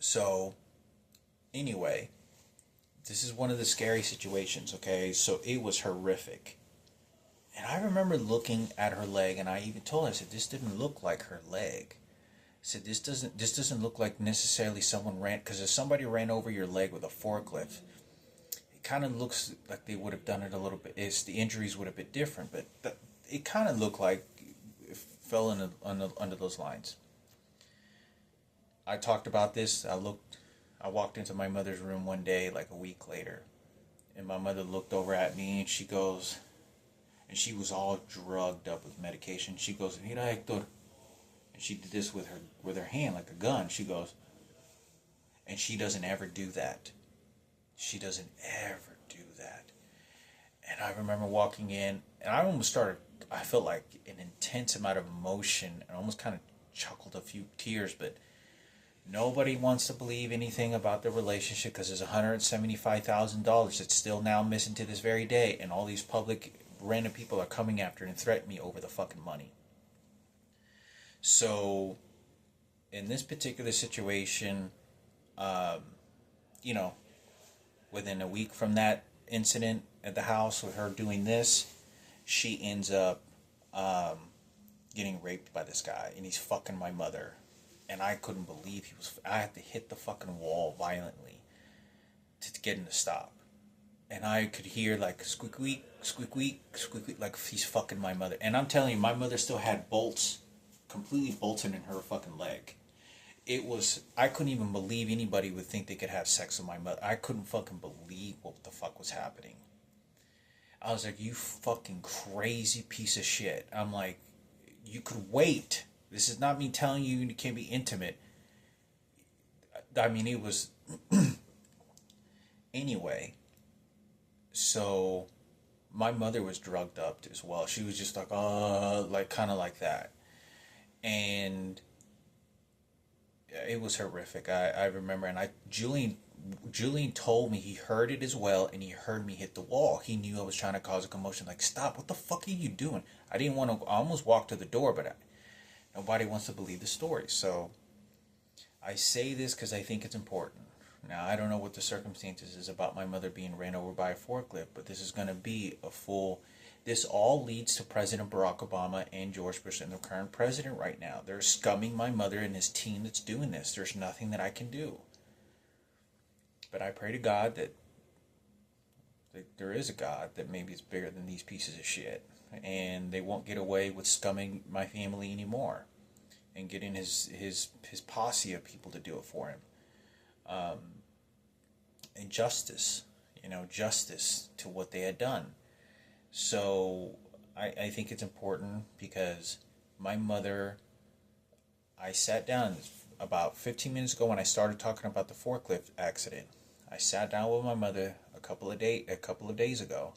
So, anyway, this is one of the scary situations, okay? So it was horrific. And I remember looking at her leg, and I even told her, I said, this didn't look like her leg. I said, this doesn't look like necessarily someone ran, because if somebody ran over your leg with a forklift, it kind of looks like they would have done it a little bit, the injuries would have been different, but it kind of looked like it fell under those lines. I talked about this. I walked into my mother's room one day, like a week later, and my mother looked over at me, and she goes, and she was all drugged up with medication. She goes, "Mira, Hector," and she did this with her hand like a gun. She goes, and she doesn't ever do that. She doesn't ever do that. And I remember walking in, and I felt like an intense amount of emotion, and almost kind of chuckled a few tears, but nobody wants to believe anything about the relationship because there's $175,000 that's still now missing to this very day, and all these public random people are coming after and threatening me over the fucking money. So, in this particular situation, within a week from that incident at the house with her doing this, she ends up getting raped by this guy, and he's fucking my mother. And I couldn't believe I had to hit the fucking wall violently to get him to stop. And I could hear like squeak, squeak, squeak, like he's fucking my mother. And I'm telling you, my mother still had bolts, completely bolted in her fucking leg. I couldn't even believe anybody would think they could have sex with my mother. I couldn't fucking believe what the fuck was happening. I was like, you fucking crazy piece of shit. I'm like, you could wait. This is not me telling you you can't be intimate. I mean, it was... Anyway, so my mother was drugged up as well. She was just like, kind of like that. And it was horrific. I remember, and Julian told me he heard it as well, and he heard me hit the wall. He knew I was trying to cause a commotion. Like, stop, what the fuck are you doing? I didn't want to... I almost walked to the door, but nobody wants to believe the story. So I say this because I think it's important. Now, I don't know what the circumstances is about my mother being ran over by a forklift, but this is going to be this all leads to President Barack Obama and George Bush and the current president right now. They're scumming my mother and his team that's doing this. There's nothing that I can do. But I pray to God that there is a God that maybe is bigger than these pieces of shit. And they won't get away with scumming my family anymore. And getting his posse of people to do it for him. and justice, justice to what they had done. So I think it's important because my mother, I sat down about 15 minutes ago when I started talking about the forklift accident. I sat down with my mother a couple of days ago,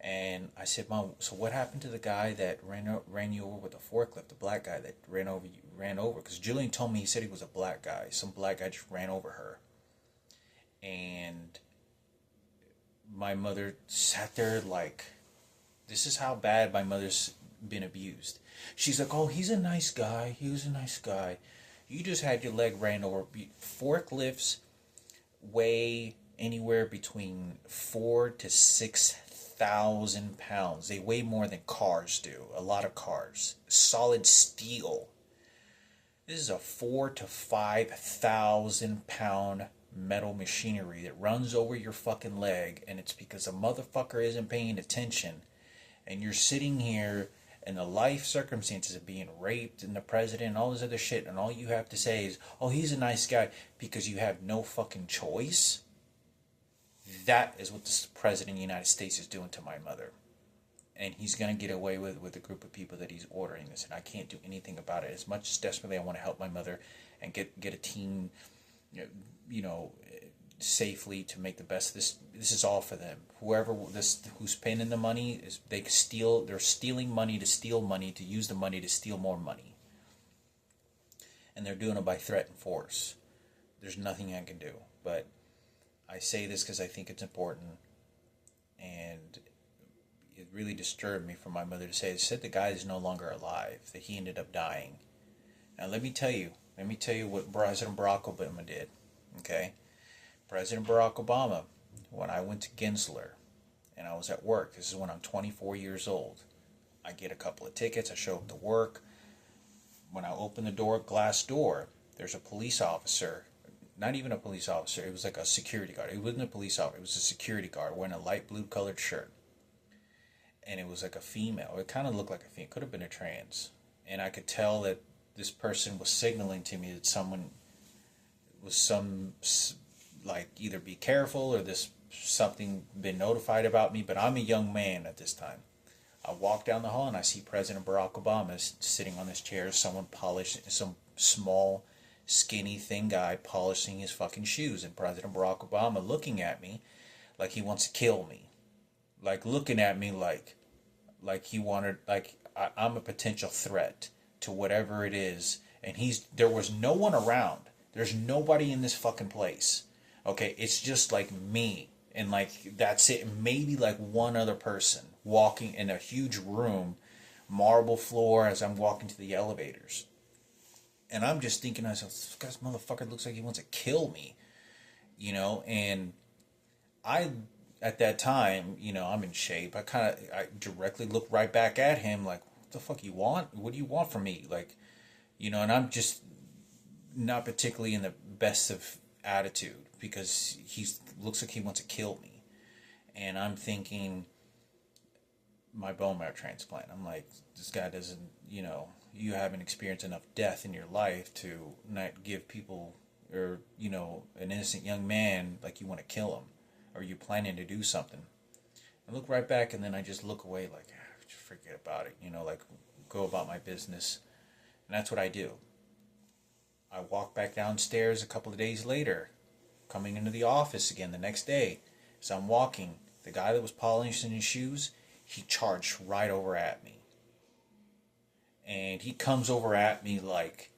and I said, "Mom, so what happened to the guy that ran you over with a forklift? The black guy that ran over? Because Julian told me he said he was a black guy. Some black guy just ran over her." And my mother sat there like, this is how bad my mother's been abused. She's like, "Oh, he's a nice guy. He was a nice guy. You just had your leg ran over." Forklifts weigh anywhere between 4 to 6 thousand pounds. They weigh more than cars do. A lot of cars. Solid steel. This is a 4 to 5 thousand pound metal machinery that runs over your fucking leg, and it's because a motherfucker isn't paying attention, and you're sitting here in the life circumstances of being raped and the president and all this other shit, and all you have to say is, "Oh, he's a nice guy," because you have no fucking choice. That is what the president of the United States is doing to my mother. And he's going to get away with a group of people that he's ordering this, and I can't do anything about it. As much as desperately I want to help my mother and get a team, safely to make the best of this. This is all for them. Who's paying the money is they're stealing money to use the money to steal more money. And they're doing it by threat and force. There's nothing I can do. But I say this because I think it's important, and it really disturbed me for my mother to say. It said the guy is no longer alive, that he ended up dying. Now let me tell you what President Barack Obama did. Okay? President Barack Obama, when I went to Gensler and I was at work, this is when I'm 24 years old. I get a couple of tickets, I show up to work. When I open the glass door, there's a police officer. Not even a police officer, it was like a security guard. It wasn't a police officer, it was a security guard wearing a light blue colored shirt. And it was like a female. It kind of looked like a female. It could have been a trans. And I could tell that this person was signaling to me that someone was like either be careful or this something been notified about me. But I'm a young man at this time. I walk down the hall and I see President Barack Obama sitting on this chair. Some small, skinny, thin guy polishing his fucking shoes. And President Barack Obama looking at me like he wants to kill me. Like looking at me like he wanted, like I'm a potential threat to whatever it is. And there was no one around. There's nobody in this fucking place. Okay, it's just like me. And like, that's it. Maybe like one other person walking in a huge room, marble floor as I'm walking to the elevators. And I'm just thinking to myself, this guy's motherfucker looks like he wants to kill me. And at that time, I'm in shape. I directly look right back at him like, what the fuck you want? What do you want from me? Like, and I'm just not particularly in the best of attitude because he looks like he wants to kill me. And I'm thinking, my bone marrow transplant. I'm like, this guy doesn't, you haven't experienced enough death in your life to not give people, or, an innocent young man, like you want to kill him. Or you planning to do something. I look right back and then I just look away like, just forget about it. Like go about my business. And that's what I do. I walk back downstairs a couple of days later, coming into the office again the next day. As I'm walking, the guy that was polishing his shoes, he charged right over at me. And he comes over at me like,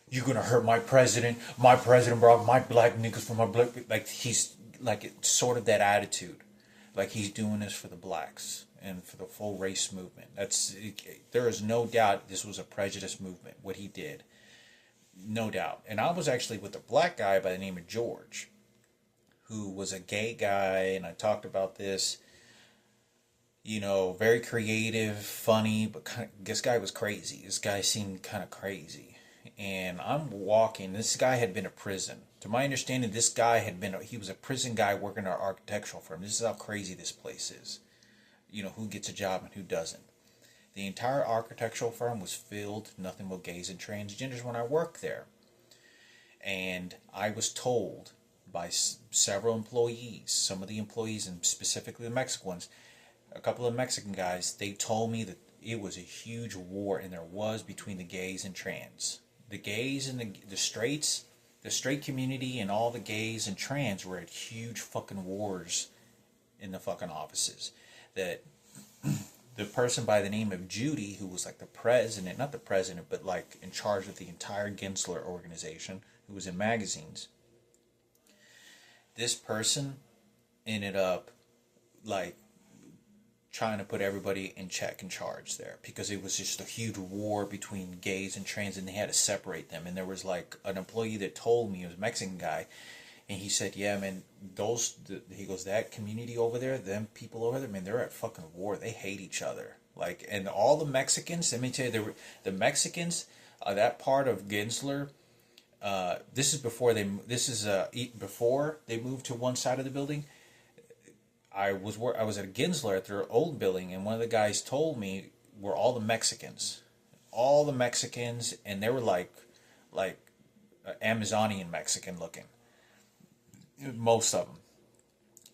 "You're gonna hurt my president brought my black niggas from my black," like he's like it's sort of that attitude, like he's doing this for the blacks and for the full race movement. There is no doubt this was a prejudice movement, what he did. No doubt. And I was actually with a black guy by the name of George, who was a gay guy, and I talked about this, very creative, funny, but this guy was crazy. This guy seemed kind of crazy. And I'm walking, this guy had been to prison. To my understanding, this guy he was a prison guy working at an architectural firm. This is how crazy this place is. Who gets a job and who doesn't. The entire architectural firm was filled, nothing but gays and transgenders when I worked there. And I was told by several employees. Some of the employees, and specifically the Mexican ones, a couple of Mexican guys, they told me that it was a huge war, and there was, between the gays and trans. The gays and the straights, the straight community and all the gays and trans were at huge fucking wars in the fucking offices. That the person by the name of Judy, who was like the president, not the president, but like in charge of the entire Gensler organization, who was in magazines, this person ended up like trying to put everybody in check and charge there, because it was just a huge war between gays and trans, and they had to separate them. And there was like an employee that told me, it was a Mexican guy, and he said, yeah, man, he goes, that community over there, them people over there, man, they're at fucking war. They hate each other. Like, and all the Mexicans, let me tell you, the Mexicans, that part of Gensler, this is before they moved to one side of the building. I was at a Gensler at their old building, and one of the guys told me were all the Mexicans, and they were like Amazonian Mexican looking, most of them,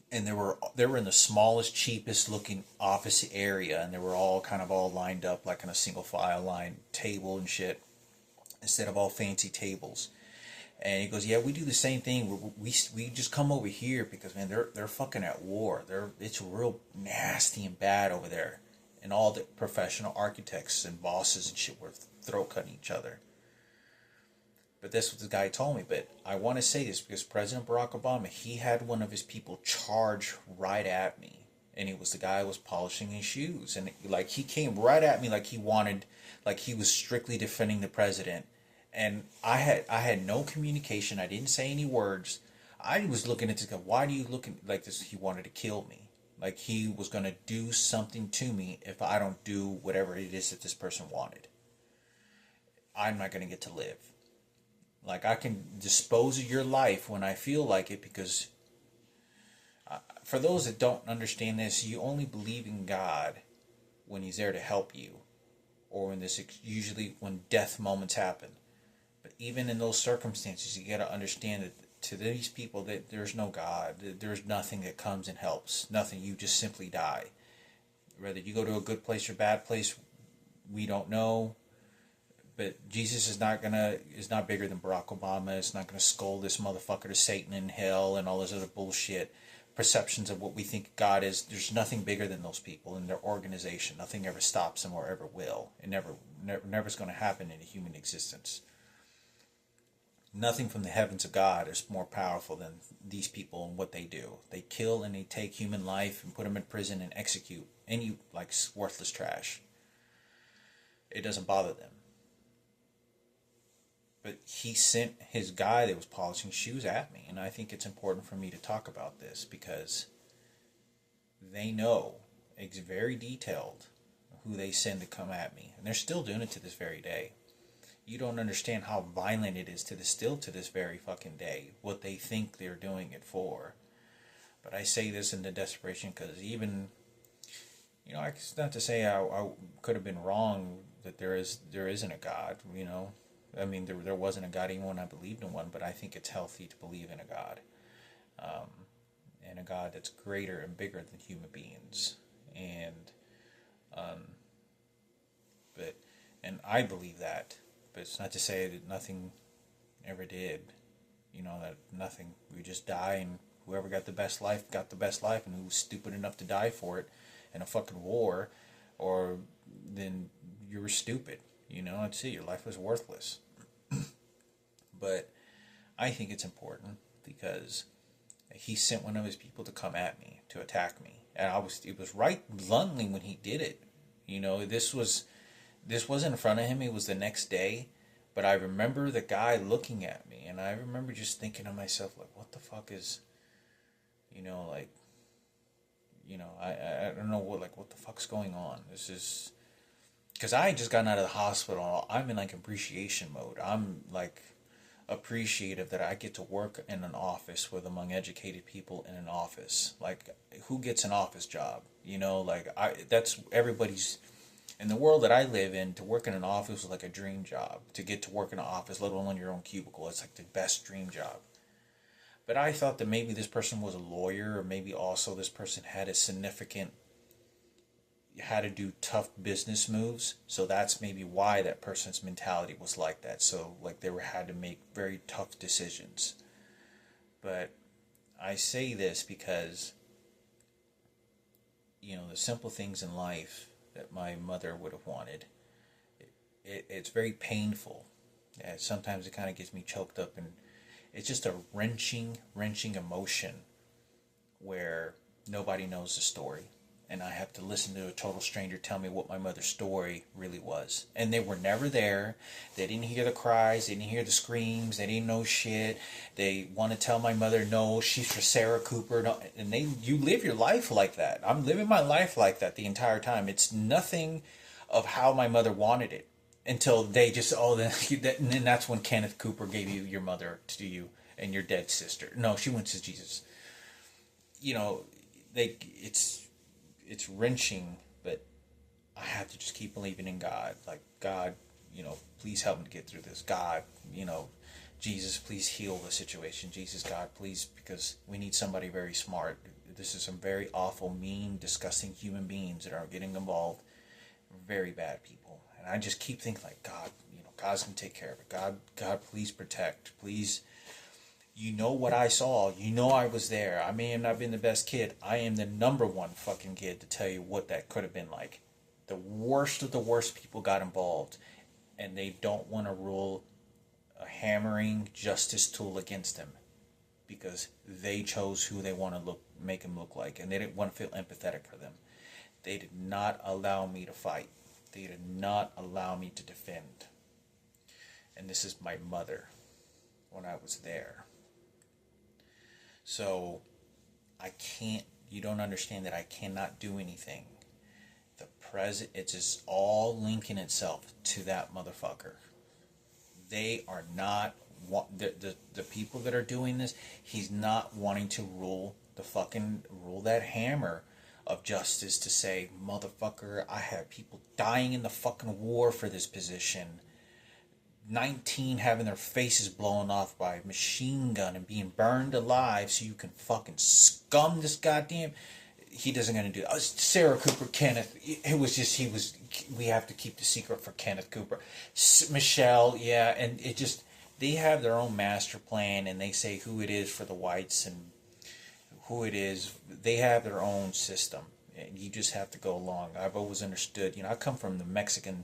and they were in the smallest, cheapest looking office area, and they were all kind of all lined up like in a single file line table and shit, instead of all fancy tables. And he goes, yeah, we do the same thing. We just come over here because, man, they're fucking at war. It's real nasty and bad over there. And all the professional architects and bosses and shit were throat cutting each other. But that's what the guy told me. But I want to say this because President Barack Obama, he had one of his people charge right at me. And it was the guy who was polishing his shoes. And like he came right at me like he was strictly defending the president. And I had no communication. I didn't say any words. I was looking at this guy. Why do you looking like this? He wanted to kill me. Like he was going to do something to me if I don't do whatever it is that this person wanted. I'm not going to get to live. Like I can dispose of your life when I feel like it, because for those that don't understand this, you only believe in God when he's there to help you, or usually when death moments happen. But even in those circumstances, you got to understand that to these people, that there's no God. There's nothing that comes and helps. Nothing. You just simply die. Whether you go to a good place or bad place, we don't know. But Jesus is not bigger than Barack Obama. It's not gonna scold this motherfucker to Satan in hell and all this other bullshit. Perceptions of what we think God is. There's nothing bigger than those people in their organization. Nothing ever stops them or ever will. It never is going to happen in a human existence. Nothing from the heavens of God is more powerful than these people and what they do. They kill and they take human life and put them in prison and execute any like worthless trash. It doesn't bother them. But he sent his guy that was polishing shoes at me, and I think it's important for me to talk about this because they know, it's very detailed, who they send to come at me, and they're still doing it to this very day. You don't understand how violent it is to this very fucking day, what they think they're doing it for. But I say this in the desperation because even, it's not to say I could have been wrong that there isn't a God, I mean, there wasn't a God even when I believed in one, but I think it's healthy to believe in a God. And a God that's greater and bigger than human beings. And I believe that. But it's not to say that nothing ever did. That nothing. We just die, and whoever got the best life, and who was stupid enough to die for it in a fucking war, or then you were stupid. That's it. Your life was worthless. But I think it's important because he sent one of his people to come at me, to attack me. And it was right bluntly when he did it. This wasn't in front of him. It was the next day. But I remember the guy looking at me, and I remember just thinking to myself, like, what the fuck is, I don't know what the fuck's going on. This is, because I had just gotten out of the hospital. I'm in like appreciation mode. I'm like appreciative that I get to work in an office with among educated people in an office. Like, who gets an office job? That's everybody's. In the world that I live in, to work in an office is like a dream job. To get to work in an office, let alone your own cubicle, it's like the best dream job. But I thought that maybe this person was a lawyer, or maybe also this person had a significant, had to do tough business moves. So that's maybe why that person's mentality was like that. So like they were had to make very tough decisions. But I say this because, the simple things in life that my mother would have wanted, it's very painful. Sometimes it kind of gets me choked up, and it's just a wrenching emotion where nobody knows the story. And I have to listen to a total stranger tell me what my mother's story really was. And they were never there. They didn't hear the cries. They didn't hear the screams. They didn't know shit. They want to tell my mother, no, she's for Sarah Cooper. No. And you live your life like that. I'm living my life like that the entire time. It's nothing of how my mother wanted it. Until they just, and then that's when Kenneth Cooper gave you your mother to you and your dead sister. No, she went to Jesus. It's wrenching, but I have to just keep believing in God. Like, God, please help me get through this. God, Jesus, please heal the situation. Jesus, God, please, because we need somebody very smart. This is some very awful, mean, disgusting human beings that are getting involved. Very bad people. And I just keep thinking, like, God, God's going to take care of it. God, please protect. Please. What I saw. I was there. I may have not been the best kid. I am the number one fucking kid to tell you what that could have been like. The worst of the worst people got involved. And they don't want to rule a hammering justice tool against them. Because they chose who they want to make them look like. And they didn't want to feel empathetic for them. They did not allow me to fight. They did not allow me to defend. And this is my mother when I was there. So you don't understand that I cannot do anything. It's just all linking itself to that motherfucker. They are not, the people that are doing this, he's not wanting to rule that hammer of justice to say, motherfucker, I have people dying in the fucking war for this position. 19 having their faces blown off by a machine gun and being burned alive so you can fucking scum this goddamn... He doesn't gonna do that. Sarah Cooper, Kenneth, we have to keep the secret for Kenneth Cooper. Michelle, yeah, and they have their own master plan, and they say who it is for the whites and who it is. They have their own system, and you just have to go along. I've always understood, I come from the Mexican...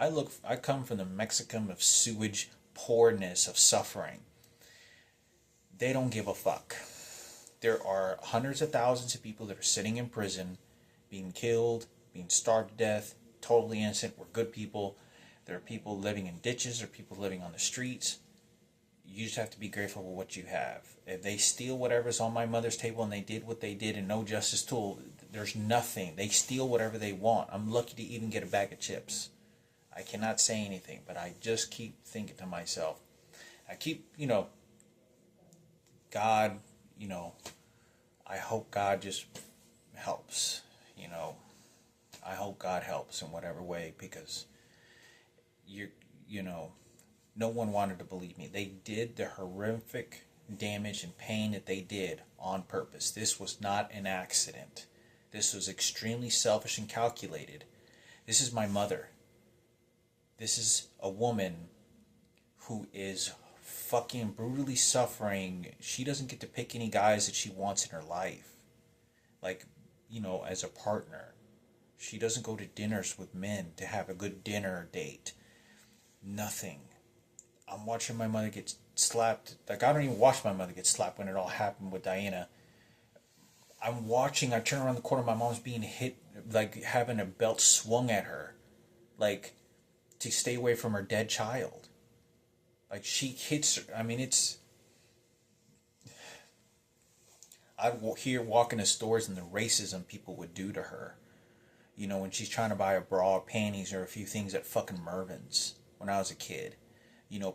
I come from the Mexican of sewage, poorness, of suffering. They don't give a fuck. There are hundreds of thousands of people that are sitting in prison, being killed, being starved to death, totally innocent. We're good people. There are people living in ditches, there are people living on the streets. You just have to be grateful for what you have. If they steal whatever's on my mother's table and they did what they did and no justice tool, there's nothing. They steal whatever they want. I'm lucky to even get a bag of chips. I cannot say anything, but I just keep thinking to myself. I keep, God, I hope God just helps, I hope God helps in whatever way, because no one wanted to believe me. They did the horrific damage and pain that they did on purpose. This was not an accident. This was extremely selfish and calculated. This is my mother. This is a woman who is fucking brutally suffering. She doesn't get to pick any guys that she wants in her life. Like, as a partner. She doesn't go to dinners with men to have a good dinner date. Nothing. I'm watching my mother get slapped. Like, I don't even watch my mother get slapped when it all happened with Diana. I turn around the corner, my mom's being hit, like having a belt swung at her. Like, to stay away from her dead child. Like, she hits her. I mean, I'd hear walking to stores and the racism people would do to her. When she's trying to buy a bra or panties or a few things at fucking Mervin's when I was a kid.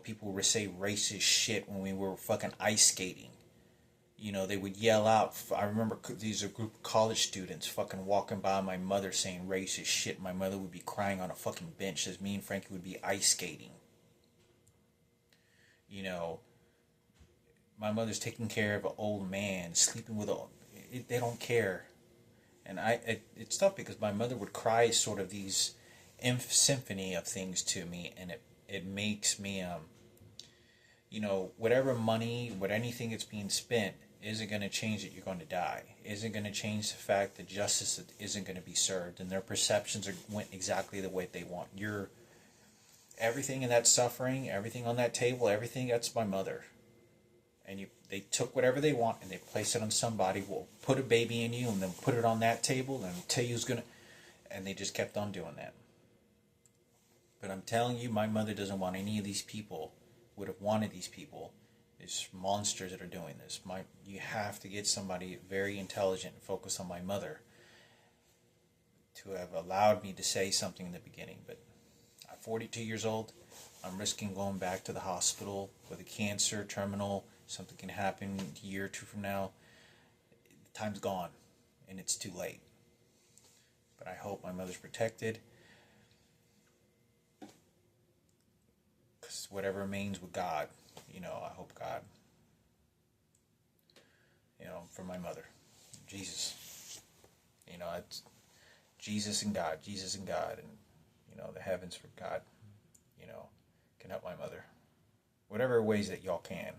People would say racist shit when we were fucking ice skating. They would yell out. I remember these are a group of college students fucking walking by my mother saying racist shit. My mother would be crying on a fucking bench as me and Frankie would be ice skating. my mother's taking care of an old man, sleeping with they don't care. And it's tough because my mother would cry sort of these symphony of things to me, and it makes me, whatever money, what anything that's being spent isn't going to change that you're going to die. Isn't going to change the fact that justice isn't going to be served, and their perceptions went exactly the way they want. Everything in that suffering, everything on that table, everything, that's my mother. And they took whatever they want and they placed it on somebody. Will put a baby in you and then put it on that table and tell you who's gonna. And they just kept on doing that. But I'm telling you, my mother doesn't want any of these people. Would have wanted these people. These monsters that are doing this. You have to get somebody very intelligent and focus on my mother to have allowed me to say something in the beginning. But I'm 42 years old. I'm risking going back to the hospital with a cancer, terminal. Something can happen a year or two from now. The time's gone, and it's too late. But I hope my mother's protected. Because whatever remains with God, I hope God, for my mother. Jesus. It's Jesus and God, and, the heavens for God, can help my mother. Whatever ways that y'all can.